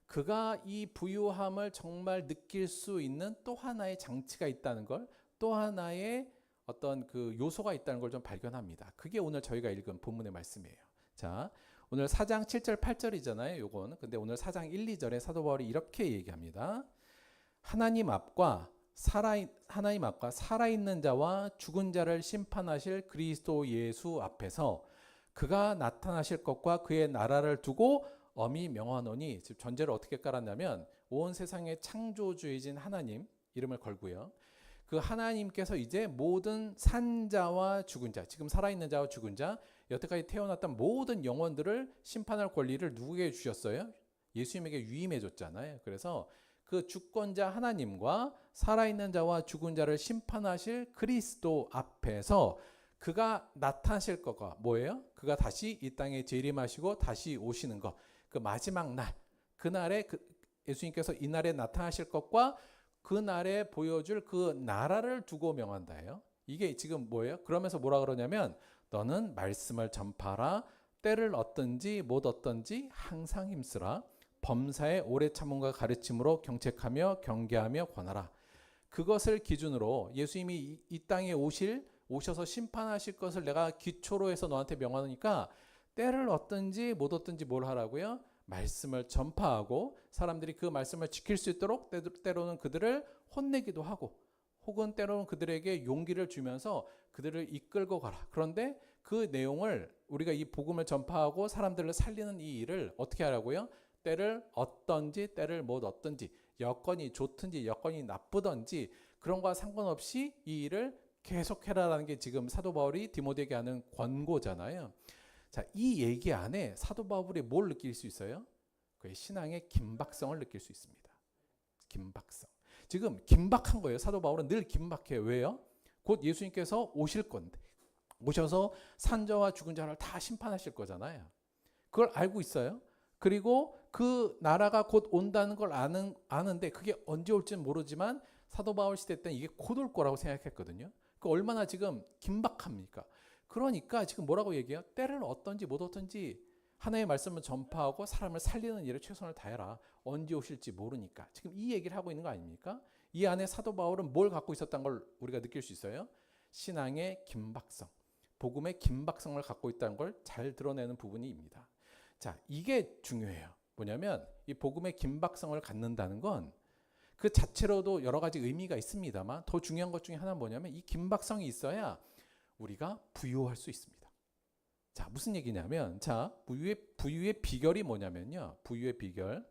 그가 이 부유함을 정말 느낄 수 있는 또 하나의 장치가 있다는 걸, 또 하나의 어떤 그 요소가 있다는 걸 좀 발견합니다. 그게 오늘 저희가 읽은 본문의 말씀이에요. 자, 오늘 4장 7절 8절이잖아요. 요건. 근데 오늘 4장 1, 2절에 사도 바울이 이렇게 얘기합니다. 하나님 앞과 살아있는 자와 죽은 자를 심판하실 그리스도 예수 앞에서 그가 나타나실 것과 그의 나라를 두고 엄히 명하노니, 즉 전제를 어떻게 깔았냐면 온 세상의 창조주이신 하나님 이름을 걸고요. 그 하나님께서 이제 모든 산자와 죽은 자, 지금 살아있는 자와 죽은 자, 여태까지 태어났던 모든 영혼들을 심판할 권리를 누구에게 주셨어요? 예수님에게 위임해 줬잖아요. 그래서 그 주권자 하나님과 살아있는 자와 죽은 자를 심판하실 그리스도 앞에서 그가 나타나실 거가 뭐예요? 그가 다시 이 땅에 재림하시고 다시 오시는 것, 그 마지막 날, 그날에 예수님께서 이 날에 나타나실 것과 그날에 보여줄 그 나라를 두고 명한다예요. 이게 지금 뭐예요? 그러면서 뭐라 그러냐면 너는 말씀을 전파하라. 때를 얻든지 못 얻든지 항상 힘쓰라. 범사에 오래 참음과 가르침으로 경책하며 경계하며 권하라. 그것을 기준으로 예수님이 이 땅에 오셔서 심판하실 것을 내가 기초로 해서 너한테 명하니까 때를 얻든지 못 얻든지 뭘 하라고요? 말씀을 전파하고 사람들이 그 말씀을 지킬 수 있도록 때로는 그들을 혼내기도 하고 혹은 때로는 그들에게 용기를 주면서 그들을 이끌고 가라. 그런데 그 내용을 우리가 이 복음을 전파하고 사람들을 살리는 이 일을 어떻게 하라고요? 때를 얻든지 때를 못 얻든지 여건이 좋든지 여건이 나쁘든지 그런 거와 상관없이 이 일을 계속해라라는 게 지금 사도 바울이 디모데에게 하는 권고잖아요. 자, 이 얘기 안에 사도 바울이 뭘 느낄 수 있어요? 그의 신앙의 긴박성을 느낄 수 있습니다. 긴박성. 지금 긴박한 거예요. 사도 바울은 늘 긴박해요. 왜요? 곧 예수님께서 오실 건데 오셔서 산자와 죽은 자를 다 심판하실 거잖아요. 그걸 알고 있어요. 그리고 그 나라가 곧 온다는 걸 아는데 그게 언제 올지는 모르지만 사도 바울 시대 때는 이게 곧 올 거라고 생각했거든요. 그 얼마나 지금 긴박합니까? 그러니까 지금 뭐라고 얘기해요? 때를 얻든지 못 얻든지 하나님의 말씀을 전파하고 사람을 살리는 일에 최선을 다해라. 언제 오실지 모르니까. 지금 이 얘기를 하고 있는 거 아닙니까? 이 안에 사도 바울은 뭘 갖고 있었던 걸 우리가 느낄 수 있어요? 신앙의 긴박성, 복음의 긴박성을 갖고 있다는 걸 잘 드러내는 부분입니다. 자, 이게 중요해요. 뭐냐면 이 복음의 긴박성을 갖는다는 건 그 자체로도 여러 가지 의미가 있습니다만 더 중요한 것 중에 하나는 뭐냐면 이 긴박성이 있어야 우리가 부유할 수 있습니다. 자, 무슨 얘기냐면 자, 부유의 비결이 뭐냐면요. 부유의 비결.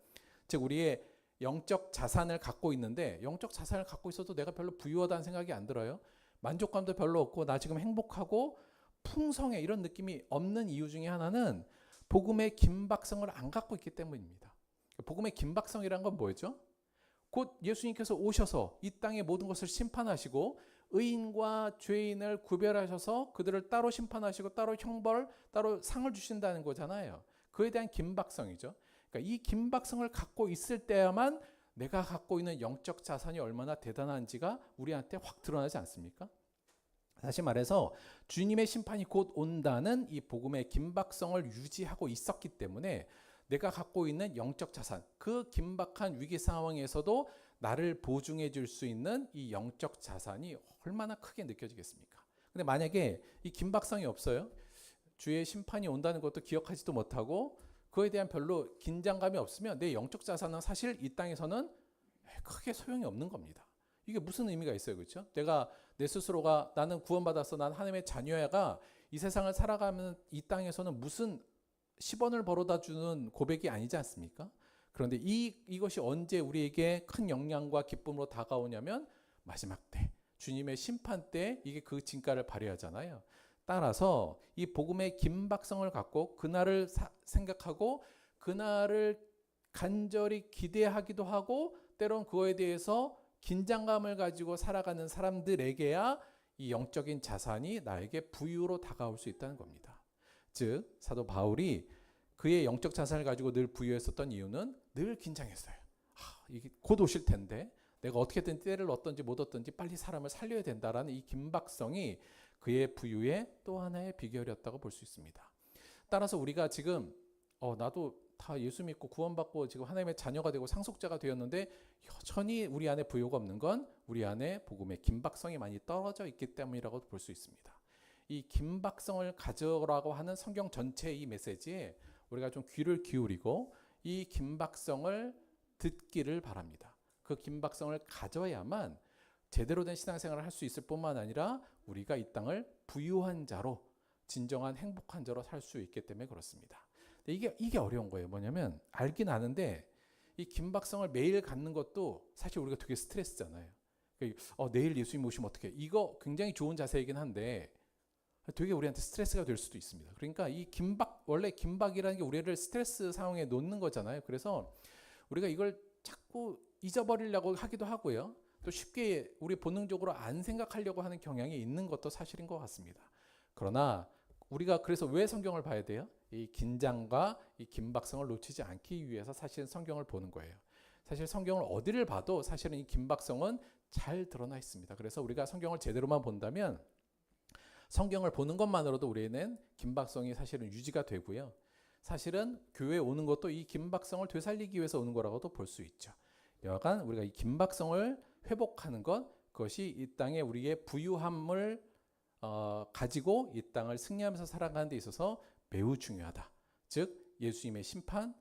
즉 우리의 영적 자산을 갖고 있는데 영적 자산을 갖고 있어도 내가 별로 부유하다는 생각이 안 들어요. 만족감도 별로 없고 나 지금 행복하고 풍성해 이런 느낌이 없는 이유 중에 하나는 복음의 긴박성을 안 갖고 있기 때문입니다. 복음의 긴박성이란 건 뭐죠? 곧 예수님께서 오셔서 이 땅의 모든 것을 심판하시고 의인과 죄인을 구별하셔서 그들을 따로 심판하시고 따로 형벌, 따로 상을 주신다는 거잖아요. 그에 대한 긴박성이죠. 그러니까 이 긴박성을 갖고 있을 때야만 내가 갖고 있는 영적 자산이 얼마나 대단한지가 우리한테 확 드러나지 않습니까? 다시 말해서 주님의 심판이 곧 온다는 이 복음의 긴박성을 유지하고 있었기 때문에 내가 갖고 있는 영적 자산, 그 긴박한 위기 상황에서도 나를 보증해 줄 수 있는 이 영적 자산이 얼마나 크게 느껴지겠습니까? 근데 만약에 이 긴박성이 없어요. 주의 심판이 온다는 것도 기억하지도 못하고 그에 대한 별로 긴장감이 없으면 내 영적 자산은 사실 이 땅에서는 크게 소용이 없는 겁니다. 이게 무슨 의미가 있어요, 그렇죠? 내가 내 스스로가 나는 구원받았어, 난 하나님의 자녀야가 이 세상을 살아가면 이 땅에서는 무슨 10원을 벌어다 주는 고백이 아니지 않습니까? 그런데 이것이 언제 우리에게 큰 영향과 기쁨으로 다가오냐면 마지막 때, 주님의 심판 때 이게 그 진가를 발휘하잖아요. 따라서 이 복음의 긴박성을 갖고 그날을 생각하고 그날을 간절히 기대하기도 하고 때론 그거에 대해서 긴장감을 가지고 살아가는 사람들에게야 이 영적인 자산이 나에게 부유로 다가올 수 있다는 겁니다. 즉 사도 바울이 그의 영적 자산을 가지고 늘 부유했었던 이유는 늘 긴장했어요. 이게 곧 오실 텐데 내가 어떻게든 때를 얻든지 못 얻든지 빨리 사람을 살려야 된다라는 이 긴박성이 그의 부유의 또 하나의 비결이었다고 볼 수 있습니다. 따라서 우리가 지금 나도 다 예수 믿고 구원받고 지금 하나님의 자녀가 되고 상속자가 되었는데 여전히 우리 안에 부유가 없는 건 우리 안에 복음의 긴박성이 많이 떨어져 있기 때문이라고 볼 수 있습니다. 이 긴박성을 가져라고 하는 성경 전체의 이 메시지에 우리가 좀 귀를 기울이고 이 긴박성을 듣기를 바랍니다. 그 긴박성을 가져야만 제대로 된 신앙생활을 할 수 있을 뿐만 아니라 우리가 이 땅을 부유한 자로 진정한 행복한 자로 살 수 있기 때문에 그렇습니다. 근데 이게 어려운 거예요. 뭐냐면 알긴 아는데 이 긴박성을 매일 갖는 것도 사실 우리가 되게 스트레스잖아요. 내일 예수님 오시면 어떡해. 이거 굉장히 좋은 자세이긴 한데 되게 우리한테 스트레스가 될 수도 있습니다. 그러니까 이 원래 긴박이라는 게 우리를 스트레스 상황에 놓는 거잖아요. 그래서 우리가 이걸 자꾸 잊어버리려고 하기도 하고요. 또 쉽게 우리 본능적으로 안 생각하려고 하는 경향이 있는 것도 사실인 것 같습니다. 그러나 우리가 그래서 왜 성경을 봐야 돼요? 이 긴장과 이 긴박성을 놓치지 않기 위해서 사실 성경을 보는 거예요. 사실 성경을 어디를 봐도 사실은 이 긴박성은 잘 드러나 있습니다. 그래서 우리가 성경을 제대로만 본다면 성경을 보는 것만으로도 우리는 긴박성이 사실은 유지가 되고요. 사실은 교회에 오는 것도 이 긴박성을 되살리기 위해서 오는 거라고도 볼 수 있죠. 여하간 우리가 이 긴박성을 회복하는 것, 그것이 이 땅에 우리의 부유함을 가지고 이 땅을 승리하면서 살아가는 데 있어서 매우 중요하다. 즉 예수님의 심판,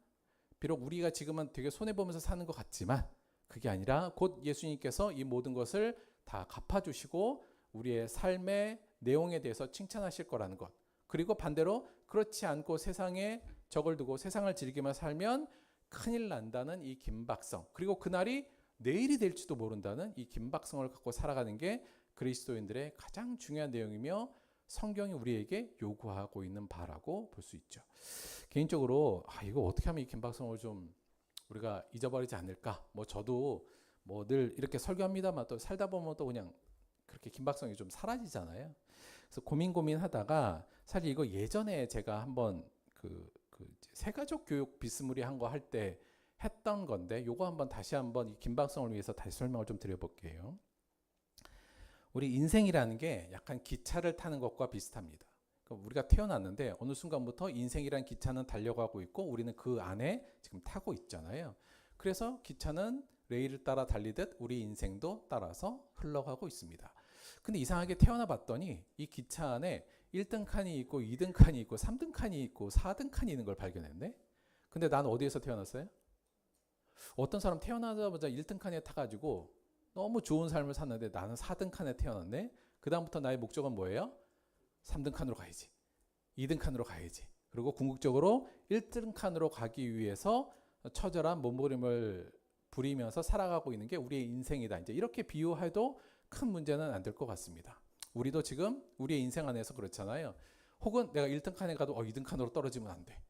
비록 우리가 지금은 되게 손해보면서 사는 것 같지만 그게 아니라 곧 예수님께서 이 모든 것을 다 갚아주시고 우리의 삶의 내용에 대해서 칭찬하실 거라는 것. 그리고 반대로 그렇지 않고 세상에 적을 두고 세상을 즐기며 살면 큰일 난다는 이 긴박성. 그리고 그날이 내일이 될지도 모른다는 이 긴박성을 갖고 살아가는 게 그리스도인들의 가장 중요한 내용이며 성경이 우리에게 요구하고 있는 바라고 볼 수 있죠. 개인적으로 이거 어떻게 하면 이 긴박성을 좀 우리가 잊어버리지 않을까? 저도 늘 이렇게 설교합니다만 또 살다 보면 또 그냥 그렇게 긴박성이 좀 사라지잖아요. 그래서 고민하다가 사실 이거 예전에 제가 한번 그 세가족 교육 비스무리한 거 할 때 했던 건데 요거 한번 다시 한번 이 긴박성을 위해서 다시 설명을 좀 드려볼게요. 우리 인생이라는 게 약간 기차를 타는 것과 비슷합니다. 그러니까 우리가 태어났는데 어느 순간부터 인생이란 기차는 달려가고 있고 우리는 그 안에 지금 타고 있잖아요. 그래서 기차는 레일을 따라 달리듯 우리 인생도 따라서 흘러가고 있습니다. 근데 이상하게 태어나 봤더니 이 기차 안에 1등 칸이 있고 2등 칸이 있고 3등 칸이 있고 4등 칸이 있는 걸 발견했네. 근데 난 어디에서 태어났어요? 어떤 사람 태어나자마자 1등 칸에 타가지고 너무 좋은 삶을 샀는데 나는 4등 칸에 태어났네. 그 다음부터 나의 목적은 뭐예요? 3등 칸으로 가야지. 2등 칸으로 가야지. 그리고 궁극적으로 1등 칸으로 가기 위해서 처절한 몸부림을 부리면서 살아가고 있는 게 우리의 인생이다. 이제 이렇게 비유해도 큰 문제는 안 될 것 같습니다. 우리도 지금 우리의 인생 안에서 그렇잖아요. 혹은 내가 1등 칸에 가도 2등 칸으로 떨어지면 안 돼.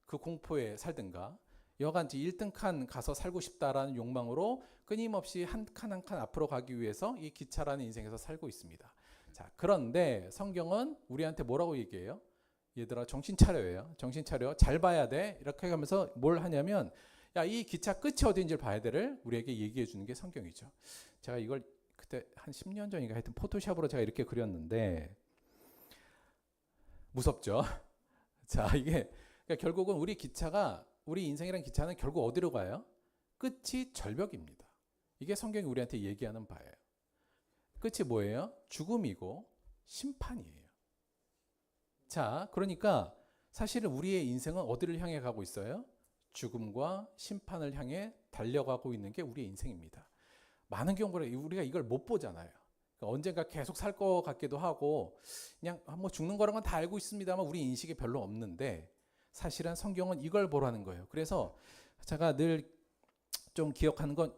그 공포에 살든가. 여간 1등 칸 가서 살고 싶다라는 욕망으로 끊임없이 한 칸 한 칸 앞으로 가기 위해서 이 기차라는 인생에서 살고 있습니다. 자, 그런데 성경은 우리한테 뭐라고 얘기해요? 얘들아 정신 차려요. 정신 차려. 잘 봐야 돼. 이렇게 하면서 뭘 하냐면 야, 이 기차 끝이 어딘지를 봐야 돼를 우리에게 얘기해 주는 게 성경이죠. 제가 이걸 그때 한 10년 전인가 하여튼 포토샵으로 제가 이렇게 그렸는데 무섭죠? 자, 이게 그러니까 결국은 우리 인생이란 기차는 결국 어디로 가요? 끝이 절벽입니다. 이게 성경이 우리한테 얘기하는 바예요. 끝이 뭐예요? 죽음이고 심판이에요. 자, 그러니까 사실은 우리의 인생은 어디를 향해 가고 있어요? 죽음과 심판을 향해 달려가고 있는 게 우리의 인생입니다. 많은 경우는 우리가 이걸 못 보잖아요. 그러니까 언젠가 계속 살 것 같기도 하고 그냥 뭐 죽는 거란 건 다 알고 있습니다만 우리 인식이 별로 없는데 사실은 성경은 이걸 보라는 거예요. 그래서 제가 늘 좀 기억하는 건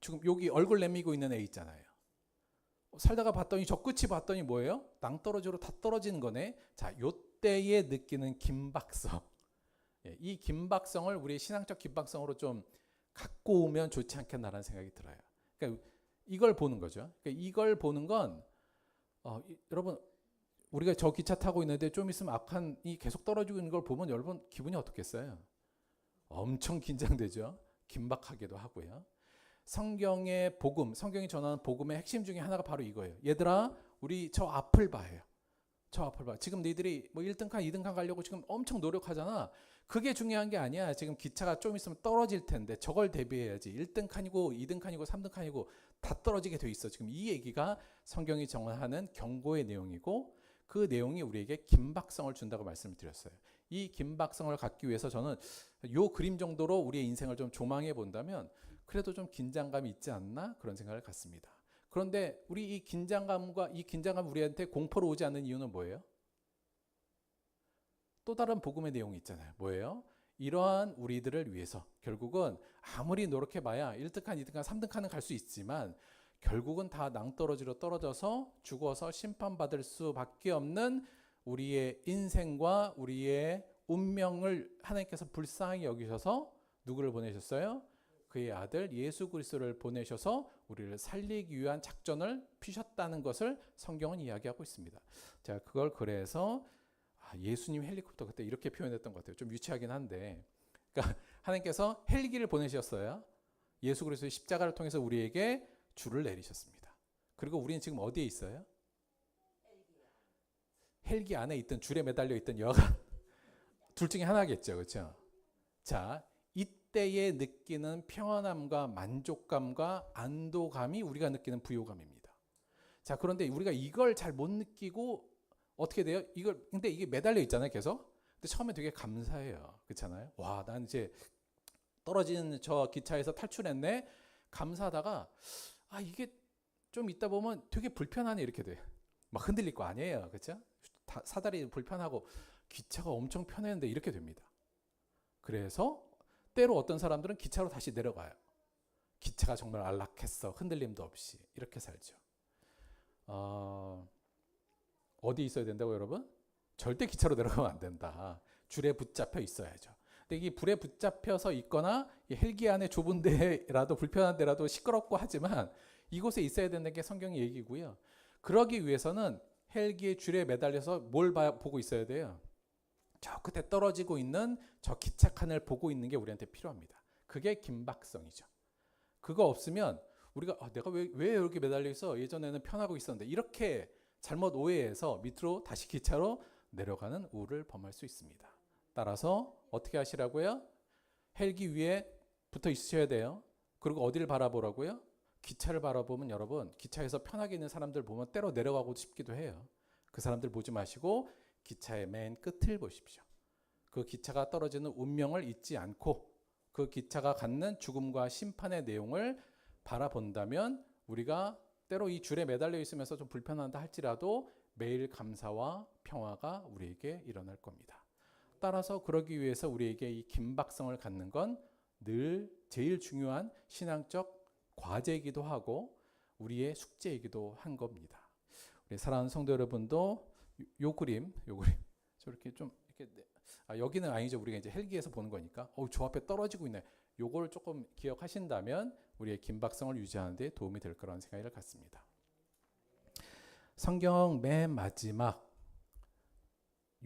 지금 여기 얼굴 내미고 있는 애 있잖아요. 살다가 봤더니 저 끝이 봤더니 뭐예요? 낭떠러지로 다 떨어지는 거네. 자, 요때에 느끼는 긴박성. 이 긴박성을 우리의 신앙적 긴박성으로 좀 갖고 오면 좋지 않겠나라는 생각이 들어요. 그러니까 이걸 보는 거죠. 그러니까 이걸 보는 건 여러분 우리가 저 기차 타고 있는데 좀 있으면 앞칸이 계속 떨어지고 있는 걸 보면 여러분 기분이 어떻겠어요? 엄청 긴장되죠. 긴박하기도 하고요. 성경의 복음, 성경이 전하는 복음의 핵심 중에 하나가 바로 이거예요. 얘들아, 우리 저 앞을 봐요. 저 앞을 봐. 지금 너희들이 뭐 1등칸, 2등칸 가려고 지금 엄청 노력하잖아. 그게 중요한 게 아니야. 지금 기차가 좀 있으면 떨어질 텐데 저걸 대비해야지. 1등칸이고 2등칸이고 3등칸이고 다 떨어지게 돼 있어. 지금 이 얘기가 성경이 정하는 경고의 내용이고 그 내용이 우리에게 긴박성을 준다고 말씀을 드렸어요. 이 긴박성을 갖기 위해서 저는 요 그림 정도로 우리의 인생을 좀 조망해 본다면 그래도 좀 긴장감이 있지 않나 그런 생각을 갖습니다. 그런데 우리 이 긴장감 우리한테 공포로 오지 않는 이유는 뭐예요? 또 다른 복음의 내용이 있잖아요. 뭐예요? 이러한 우리들을 위해서 결국은 아무리 노력해봐야 1등칸, 2등칸, 3등칸은 갈 수 있지만 결국은 다 낭떠러지로 떨어져서 죽어서 심판받을 수밖에 없는 우리의 인생과 우리의 운명을 하나님께서 불쌍히 여기셔서 누구를 보내셨어요? 그의 아들 예수 그리스도를 보내셔서 우리를 살리기 위한 작전을 피셨다는 것을 성경은 이야기하고 있습니다. 제가 그걸 그래서 예수님 헬리콥터 그때 이렇게 표현했던 것 같아요. 좀 유치하긴 한데 그러니까 하나님께서 헬기를 보내셨어요. 예수 그리스도의 십자가를 통해서 우리에게 줄을 내리셨습니다. 그리고 우리는 지금 어디에 있어요? 헬기 안에 있던 줄에 매달려 있던 여관 둘 중에 하나겠죠. 그렇죠? 자, 이때에 느끼는 평안함과 만족감과 안도감이 우리가 느끼는 부요감입니다. 자, 그런데 우리가 이걸 잘 못 느끼고 어떻게 돼요? 근데 이게 매달려 있잖아요, 계속. 근데 처음에 되게 감사해요. 그렇잖아요? 와, 난 이제 떨어지는 저 기차에서 탈출했네. 감사하다가 이게 좀 있다 보면 되게 불편하네 이렇게 돼. 막 흔들릴 거 아니에요, 그렇죠? 사다리 불편하고 기차가 엄청 편했는데 이렇게 됩니다. 그래서 때로 어떤 사람들은 기차로 다시 내려가요. 기차가 정말 안락했어. 흔들림도 없이. 이렇게 살죠. 어디 있어야 된다고 여러분? 절대 기차로 내려가면 안 된다. 줄에 붙잡혀 있어야죠. 근데 이 불에 붙잡혀서 있거나 이 헬기 안에 좁은 데라도 불편한 데라도 시끄럽고 하지만 이곳에 있어야 되는 게 성경의 얘기고요. 그러기 위해서는 헬기의 줄에 매달려서 뭘 보고 있어야 돼요? 저 끝에 떨어지고 있는 저 기차 칸을 보고 있는 게 우리한테 필요합니다. 그게 긴박성이죠. 그거 없으면 우리가 내가 왜 여기 매달려 있어? 예전에는 편하고 있었는데 이렇게 잘못 오해해서 밑으로 다시 기차로 내려가는 우를 범할 수 있습니다. 따라서 어떻게 하시라고요? 헬기 위에 붙어 있으셔야 돼요. 그리고 어디를 바라보라고요? 기차를 바라보면 여러분 기차에서 편하게 있는 사람들 보면 때로 내려가고 싶기도 해요. 그 사람들 보지 마시고 기차의 맨 끝을 보십시오. 그 기차가 떨어지는 운명을 잊지 않고 그 기차가 갖는 죽음과 심판의 내용을 바라본다면 우리가 때로 이 줄에 매달려 있으면서 좀 불편하다 할지라도 매일 감사와 평화가 우리에게 일어날 겁니다. 따라서 그러기 위해서 우리에게 이 긴박성을 갖는 건 늘 제일 중요한 신앙적 과제이기도 하고 우리의 숙제이기도 한 겁니다. 우리 사랑하는 성도 여러분도 요 그림 저렇게 좀 이렇게 여기는 아니죠. 우리가 이제 헬기에서 보는 거니까 저 앞에 떨어지고 있네. 요걸 조금 기억하신다면 우리의 긴박성을 유지하는 데 도움이 될 거라는 생각을 갖습니다. 성경 맨 마지막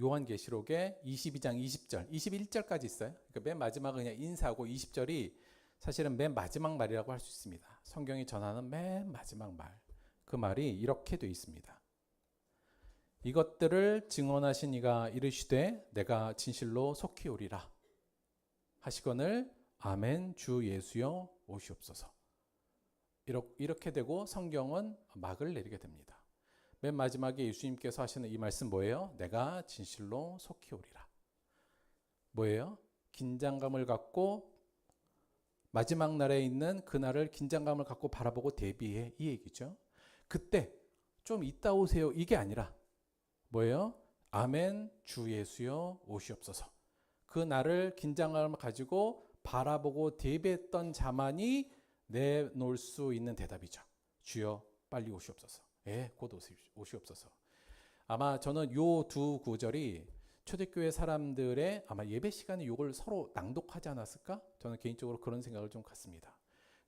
요한계시록의 22장 20절, 21절까지 있어요. 그러니까 맨 마지막은 그냥 인사고 20절이 사실은 맨 마지막 말이라고 할 수 있습니다. 성경이 전하는 맨 마지막 말. 그 말이 이렇게 되어 있습니다. 이것들을 증언하신 이가 이르시되 내가 진실로 속히 오리라 하시거늘 아멘 주 예수여 오시옵소서. 이렇게 되고 성경은 막을 내리게 됩니다. 맨 마지막에 예수님께서 하시는 이 말씀 뭐예요? 내가 진실로 속히 오리라. 뭐예요? 긴장감을 갖고 마지막 날에 있는 그날을 긴장감을 갖고 바라보고 대비해, 이 얘기죠. 그때 좀 이따 오세요, 이게 아니라 뭐예요? 아멘 주 예수여 오시옵소서. 그 날을 긴장감을 가지고 바라보고 대비했던 자만이 내놓을 수 있는 대답이죠. 주여 빨리 오시옵소서. 곧 오시옵소서. 아마 저는 요 두 구절이 초대교회 사람들의 아마 예배 시간에 이걸 서로 낭독하지 않았을까? 저는 개인적으로 그런 생각을 좀 갖습니다.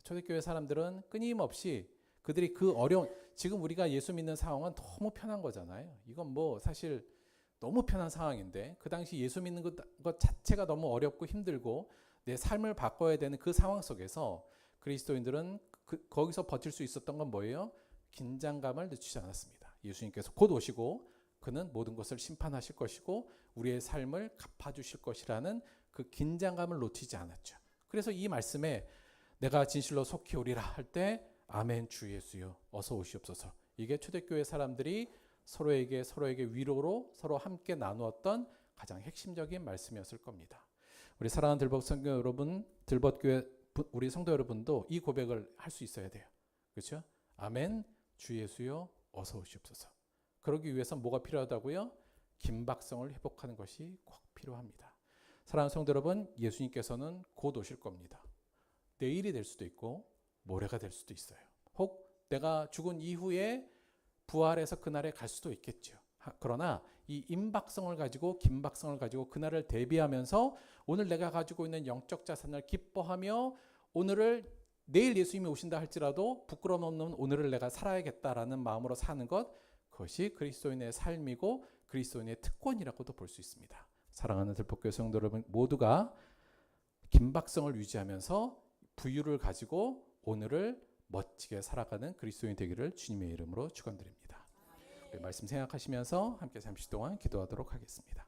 초대교회 사람들은 끊임없이 그들이 그 어려운, 지금 우리가 예수 믿는 상황은 너무 편한 거잖아요. 이건 뭐 사실 너무 편한 상황인데 그 당시 예수 믿는 것 자체가 너무 어렵고 힘들고 내 삶을 바꿔야 되는 그 상황 속에서 그리스도인들은 거기서 버틸 수 있었던 건 뭐예요? 긴장감을 늦추지 않았습니다. 예수님께서 곧 오시고 그는 모든 것을 심판하실 것이고 우리의 삶을 갚아주실 것이라는 그 긴장감을 놓치지 않았죠. 그래서 이 말씀에 내가 진실로 속히 오리라 할 때 아멘 주 예수여 어서 오시옵소서. 이게 초대교회 사람들이 서로에게 위로로 서로 함께 나누었던 가장 핵심적인 말씀이었을 겁니다. 우리 사랑하는 들벗 성도 여러분, 들벗교회 우리 성도 여러분도 이 고백을 할 수 있어야 돼요. 그렇죠? 아멘 주 예수여 어서 오시옵소서. 그러기 위해서 뭐가 필요하다고요? 긴박성을 회복하는 것이 꼭 필요합니다. 사랑하는 성도 여러분, 예수님께서는 곧 오실 겁니다. 내일이 될 수도 있고 모레가 될 수도 있어요. 혹 내가 죽은 이후에 부활해서 그날에 갈 수도 있겠죠. 그러나 이 임박성을 가지고 긴박성을 가지고 그날을 대비하면서 오늘 내가 가지고 있는 영적 자산을 기뻐하며 오늘을 내일 예수님이 오신다 할지라도 부끄러움 없는 오늘을 내가 살아야겠다라는 마음으로 사는 것, 그것이 그리스도인의 삶이고 그리스도인의 특권이라고도 볼 수 있습니다. 사랑하는 들벗교회 성도 여러분 모두가 긴박성을 유지하면서 부유를 가지고 오늘을 멋지게 살아가는 그리스도인 되기를 주님의 이름으로 축원드립니다. 우리 말씀 생각하시면서 함께 잠시 동안 기도하도록 하겠습니다.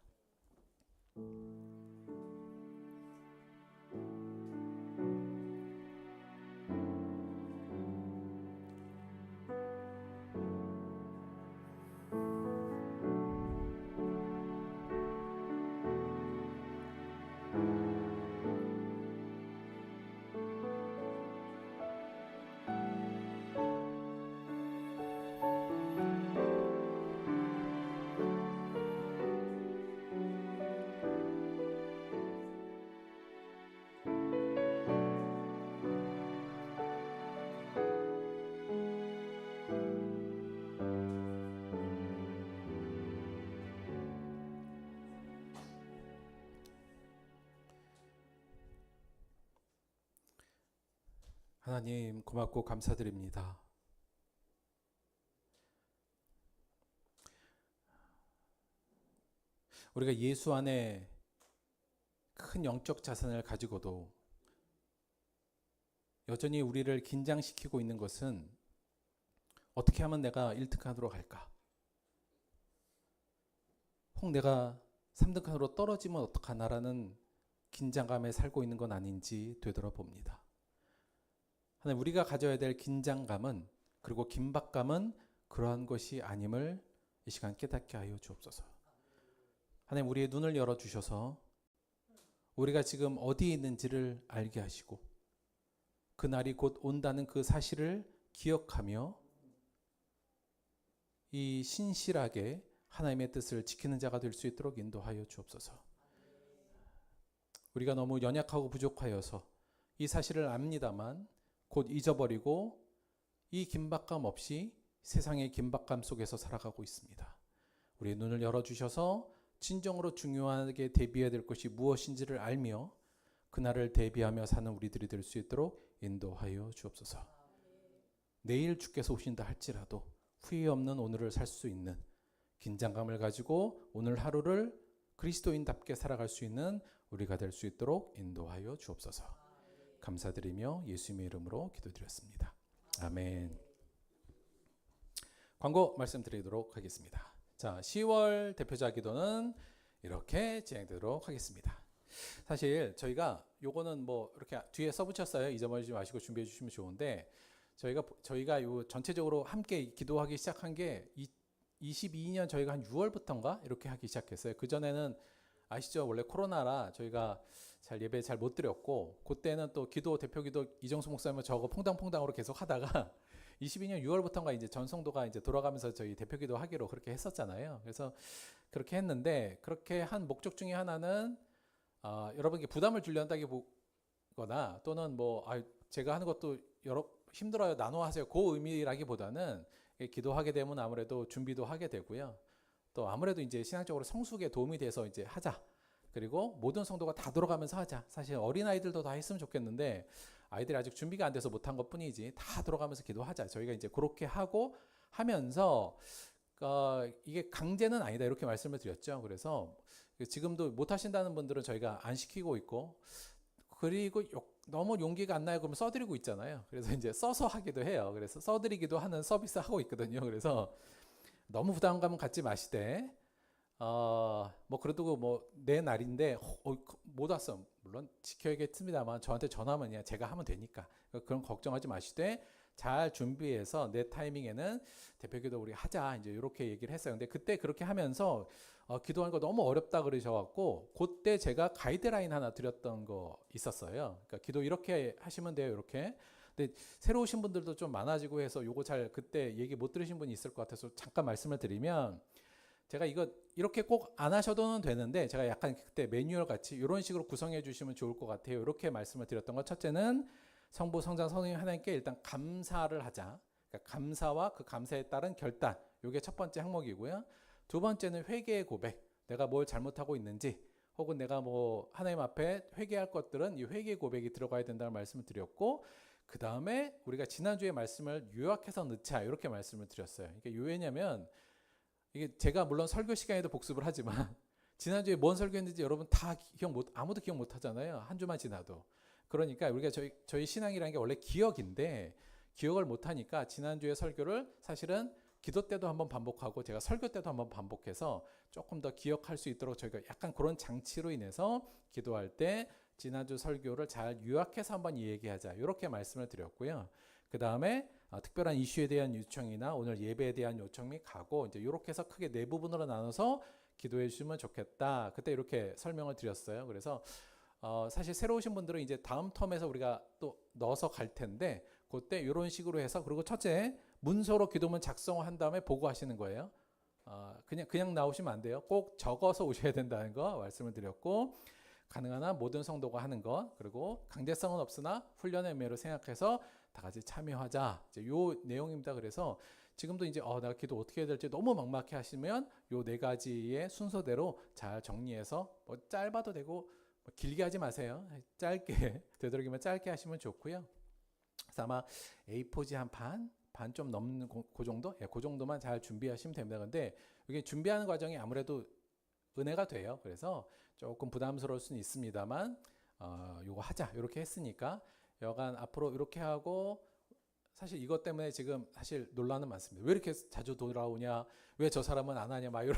하나님 고맙고 감사드립니다. 우리가 예수 안에 큰 영적 자산을 가지고도 여전히 우리를 긴장시키고 있는 것은 어떻게 하면 내가 1등칸으로 갈까? 혹 내가 3등칸으로 떨어지면 어떡하나라는 긴장감에 살고 있는 건 아닌지 되돌아봅니다. 하나님, 우리가 가져야 될 긴장감은, 그리고 긴박감은 그러한 것이 아님을 이 시간 깨닫게 하여 주옵소서. 하나님, 우리의 눈을 열어주셔서 우리가 지금 어디에 있는지를 알게 하시고 그날이 곧 온다는 그 사실을 기억하며 이 신실하게 하나님의 뜻을 지키는 자가 될 수 있도록 인도하여 주옵소서. 우리가 너무 연약하고 부족하여서 이 사실을 압니다만 곧 잊어버리고 이 긴박감 없이 세상의 긴박감 속에서 살아가고 있습니다. 우리의 눈을 열어주셔서 진정으로 중요하게 대비해야 될 것이 무엇인지를 알며 그날을 대비하며 사는 우리들이 될 수 있도록 인도하여 주옵소서. 내일 주께서 오신다 할지라도 후회 없는 오늘을 살 수 있는 긴장감을 가지고 오늘 하루를 그리스도인답게 살아갈 수 있는 우리가 될 수 있도록 인도하여 주옵소서. 감사드리며 예수님의 이름으로 기도드렸습니다. 아멘. 광고 말씀드리도록 하겠습니다. 자, 10월 대표자 기도는 이렇게 진행되도록 하겠습니다. 사실 저희가 요거는 뭐 이렇게 뒤에 써붙였어요. 잊어버리지 마시고 준비해 주시면 좋은데 저희가 요 전체적으로 함께 기도하기 시작한 게 22년 저희가 한 6월부터인가 이렇게 하기 시작했어요. 그 전에는 아시죠? 원래 코로나라 저희가 잘 예배 잘 못 드렸고 그때는 또 기도 대표 기도 이정수 목사님 저거 퐁당퐁당으로 계속 하다가 22년 6월부터인가 이제 전성도가 이제 돌아가면서 저희 대표 기도 하기로 그렇게 했었잖아요. 그래서 그렇게 했는데 그렇게 한 목적 중에 하나는 여러분께 부담을 주려다기보거나 또는 뭐 제가 하는 것도 힘들어요 나눠 하세요 그 의미라기보다는 기도하게 되면 아무래도 준비도 하게 되고요. 또 아무래도 이제 신앙적으로 성숙에 도움이 돼서 이제 하자. 그리고 모든 성도가 다 돌아가면서 하자. 사실 어린 아이들도 다 했으면 좋겠는데 아이들이 아직 준비가 안 돼서 못한 것뿐이지 다 돌아가면서 기도하자. 저희가 이제 그렇게 하고 하면서 이게 강제는 아니다 이렇게 말씀을 드렸죠. 그래서 지금도 못 하신다는 분들은 저희가 안 시키고 있고 그리고 너무 용기가 안 나요 그러면 써드리고 있잖아요. 그래서 이제 써서 하기도 해요. 그래서 써드리기도 하는 서비스 하고 있거든요. 그래서 너무 부담감은 갖지 마시되 뭐 그래도 뭐 내 날인데 못 왔어 물론 지켜야겠습니다만 저한테 전화하면 그냥 제가 하면 되니까 그런 걱정하지 마시되 잘 준비해서 내 타이밍에는 대표기도 우리 하자 이제 이렇게 얘기를 했어요. 근데 그때 그렇게 하면서 기도하는 거 너무 어렵다 그러셔갖고 그때 제가 가이드라인 하나 드렸던 거 있었어요. 그러니까 기도 이렇게 하시면 돼요 이렇게. 근데 새로 오신 분들도 좀 많아지고 해서 요거 잘 그때 얘기 못 들으신 분이 있을 것 같아서 잠깐 말씀을 드리면 제가 이거 이렇게 꼭 안 하셔도는 되는데 제가 약간 그때 매뉴얼 같이 이런 식으로 구성해 주시면 좋을 것 같아요. 이렇게 말씀을 드렸던 것 첫째는 성부 성장 성령 하나님께 일단 감사를 하자. 그러니까 감사와 그 감사에 따른 결단. 이게 첫 번째 항목이고요. 두 번째는 회개의 고백. 내가 뭘 잘못하고 있는지 혹은 내가 뭐 하나님 앞에 회개할 것들은 이 회개의 고백이 들어가야 된다는 말씀을 드렸고 그 다음에 우리가 지난주에 말씀을 요약해서 넣자 이렇게 말씀을 드렸어요. 이게 왜냐면 이게 제가 물론 설교 시간에도 복습을 하지만 지난주에 뭔 설교했는지 여러분 다 아무도 기억 못 하잖아요. 한 주만 지나도. 그러니까 우리가 저희 신앙이라는 게 원래 기억인데 기억을 못 하니까 지난주에 설교를 사실은 기도 때도 한번 반복하고 제가 설교 때도 한번 반복해서 조금 더 기억할 수 있도록 저희가 약간 그런 장치로 인해서 기도할 때 지난주 설교를 잘 요약해서 한번 얘기하자 이렇게 말씀을 드렸고요. 그 다음에 특별한 이슈에 대한 요청이나 오늘 예배에 대한 요청 및 각오 이제 이렇게 해서 크게 네 부분으로 나눠서 기도해 주시면 좋겠다. 그때 이렇게 설명을 드렸어요. 그래서 사실 새로 오신 분들은 이제 다음 텀에서 우리가 또 넣어서 갈 텐데 그때 이런 식으로 해서 그리고 첫째 문서로 기도문 작성한 다음에 보고하시는 거예요. 그냥 나오시면 안 돼요. 꼭 적어서 오셔야 된다는 거 말씀을 드렸고 가능한 한 모든 성도가 하는 것 그리고 강제성은 없으나 훈련의 의미로 생각해서 다 같이 참여하자. 이제 요 내용입니다. 그래서 지금도 이제 내가 기도 어떻게 해야 될지 너무 막막해 하시면 요 네 가지의 순서대로 잘 정리해서 뭐 짧아도 되고 뭐 길게 하지 마세요. 짧게 되도록이면 짧게 하시면 좋고요. 그래서 아마 A4지 한 반 좀 넘는 그 정도? 그 정도만 잘 준비하시면 됩니다. 근데 이게 준비하는 과정이 아무래도 은혜가 돼요. 그래서 조금 부담스러울 수는 있습니다만 요거 하자 이렇게 했으니까 여간 앞으로 이렇게 하고 사실 이것 때문에 지금 사실 논란은 많습니다. 왜 이렇게 자주 돌아오냐? 왜 저 사람은 안 하냐? 막 이런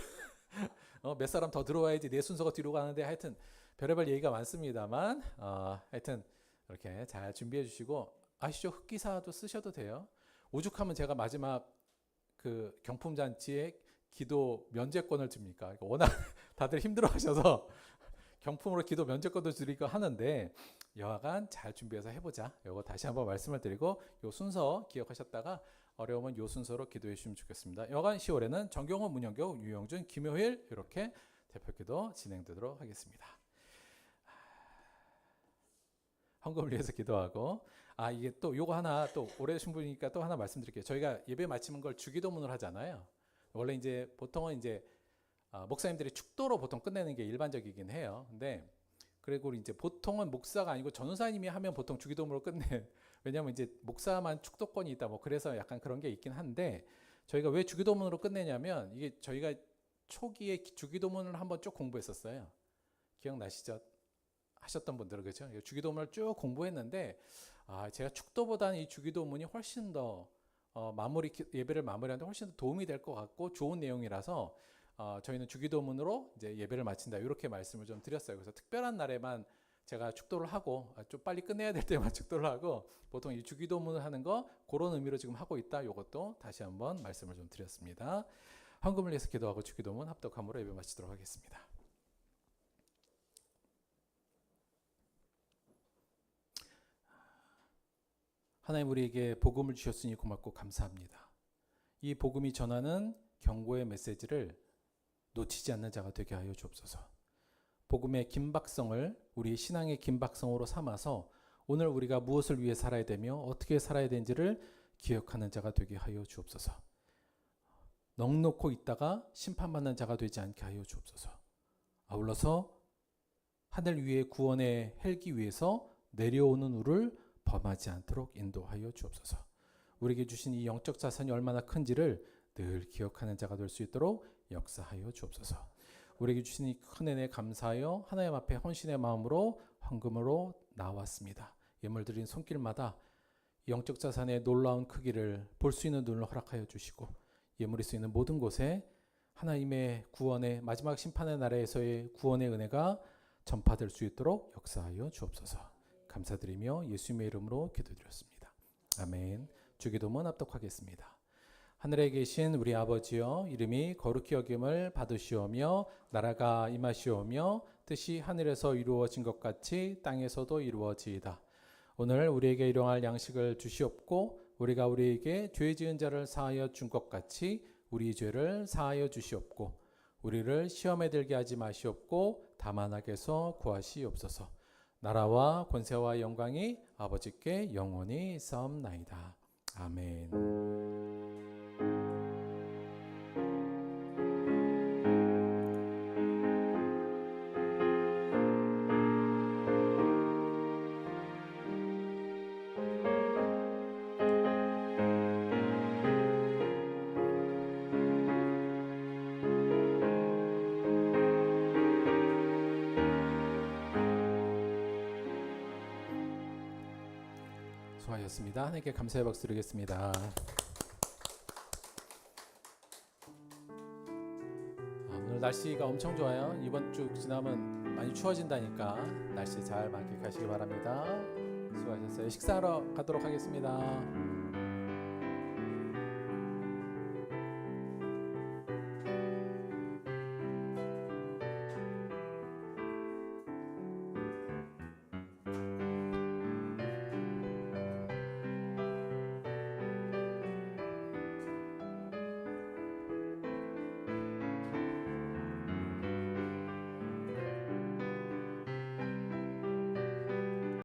몇 사람 더 들어와야지 내 순서가 뒤로 가는데 하여튼 별의별 얘기가 많습니다만 하여튼 이렇게 잘 준비해 주시고 아시죠? 흑기사도 쓰셔도 돼요. 오죽하면 제가 마지막 그 경품잔치에 기도 면제권을 줍니까? 워낙 다들 힘들어하셔서 경품으로 기도 면제권도 드리고 하는데 여하간 잘 준비해서 해보자. 이거 다시 한번 말씀을 드리고 요 순서 기억하셨다가 어려우면 요 순서로 기도해 주시면 좋겠습니다. 여하간 10월에는 정경호, 문영교, 유영준, 김효일 이렇게 대표기도 진행되도록 하겠습니다. 헌금을 위해서 기도하고 이게 또 요거 하나 또 오래되신 분이니까 또 하나 말씀드릴게요. 저희가 예배 마치는 걸 주기도문을 하잖아요. 원래 이제 보통은 이제 목사님들이 축도로 보통 끝내는 게 일반적이긴 해요. 근데 그리고 이제 보통은 목사가 아니고 전도사님이 하면 보통 주기도문으로 끝내. 왜냐하면 이제 목사만 축도권이 있다. 뭐 그래서 약간 그런 게 있긴 한데 저희가 왜 주기도문으로 끝내냐면 이게 저희가 초기에 주기도문을 한번 쭉 공부했었어요. 기억나시죠? 하셨던 분들은 그렇죠? 주기도문을 쭉 공부했는데 제가 축도보다는 이 주기도문이 훨씬 더 예배를 마무리하는데 훨씬 더 도움이 될 것 같고 좋은 내용이라서 저희는 주기도문으로 이제 예배를 마친다 이렇게 말씀을 좀 드렸어요. 그래서 특별한 날에만 제가 축도를 하고 좀 빨리 끝내야 될 때만 축도를 하고 보통 이 주기도문을 하는 거 그런 의미로 지금 하고 있다. 이것도 다시 한번 말씀을 좀 드렸습니다. 헌금을 위해서 기도하고 주기도문 합독함으로 예배 마치도록 하겠습니다. 하나님 우리에게 복음을 주셨으니 고맙고 감사합니다. 이 복음이 전하는 경고의 메시지를 놓치지 않는 자가 되게 하여 주옵소서. 복음의 긴박성을 우리 신앙의 긴박성으로 삼아서 오늘 우리가 무엇을 위해 살아야 되며 어떻게 살아야 되는지를 기억하는 자가 되게 하여 주옵소서. 넉놓고 있다가 심판받는 자가 되지 않게 하여 주옵소서. 아울러서 하늘 위에 구원의 헬기 위에서 내려오는 우를 범하지 않도록 인도하여 주옵소서. 우리에게 주신 이 영적 자산이 얼마나 큰지를 늘 기억하는 자가 될 수 있도록 역사하여 주옵소서. 우리에게 주신 이 큰 은혜 감사하여 하나님 앞에 헌신의 마음으로 헌금으로 나왔습니다. 예물 드린 손길마다 영적 자산의 놀라운 크기를 볼 수 있는 눈을 허락하여 주시고 예물이 쓰이는 모든 곳에 하나님의 구원의 마지막 심판의 날에서의 구원의 은혜가 전파될 수 있도록 역사하여 주옵소서. 감사드리며 예수님의 이름으로 기도드렸습니다. 아멘. 주기도문 합독하겠습니다. 하늘에 계신 우리 아버지여, 이름이 거룩히 여김을 받으시오며 나라가 임하시오며 뜻이 하늘에서 이루어진 것 같이 땅에서도 이루어지이다. 오늘 우리에게 일용할 양식을 주시옵고 우리가 우리에게 죄 지은 자를 사하여 준 것 같이 우리 죄를 사하여 주시옵고 우리를 시험에 들게 하지 마시옵고 다만 악에서 구하시옵소서. 나라와 권세와 영광이 아버지께 영원히 있사옵나이다. 아멘. 수고하셨습니다. 하나님께 감사의 박수 드리겠습니다. 오늘 날씨가 엄청 좋아요. 이번 주 지나면 많이 추워진다니까 날씨 잘 만끽하시기 바랍니다. 수고하셨어요. 식사하러 가도록 하겠습니다.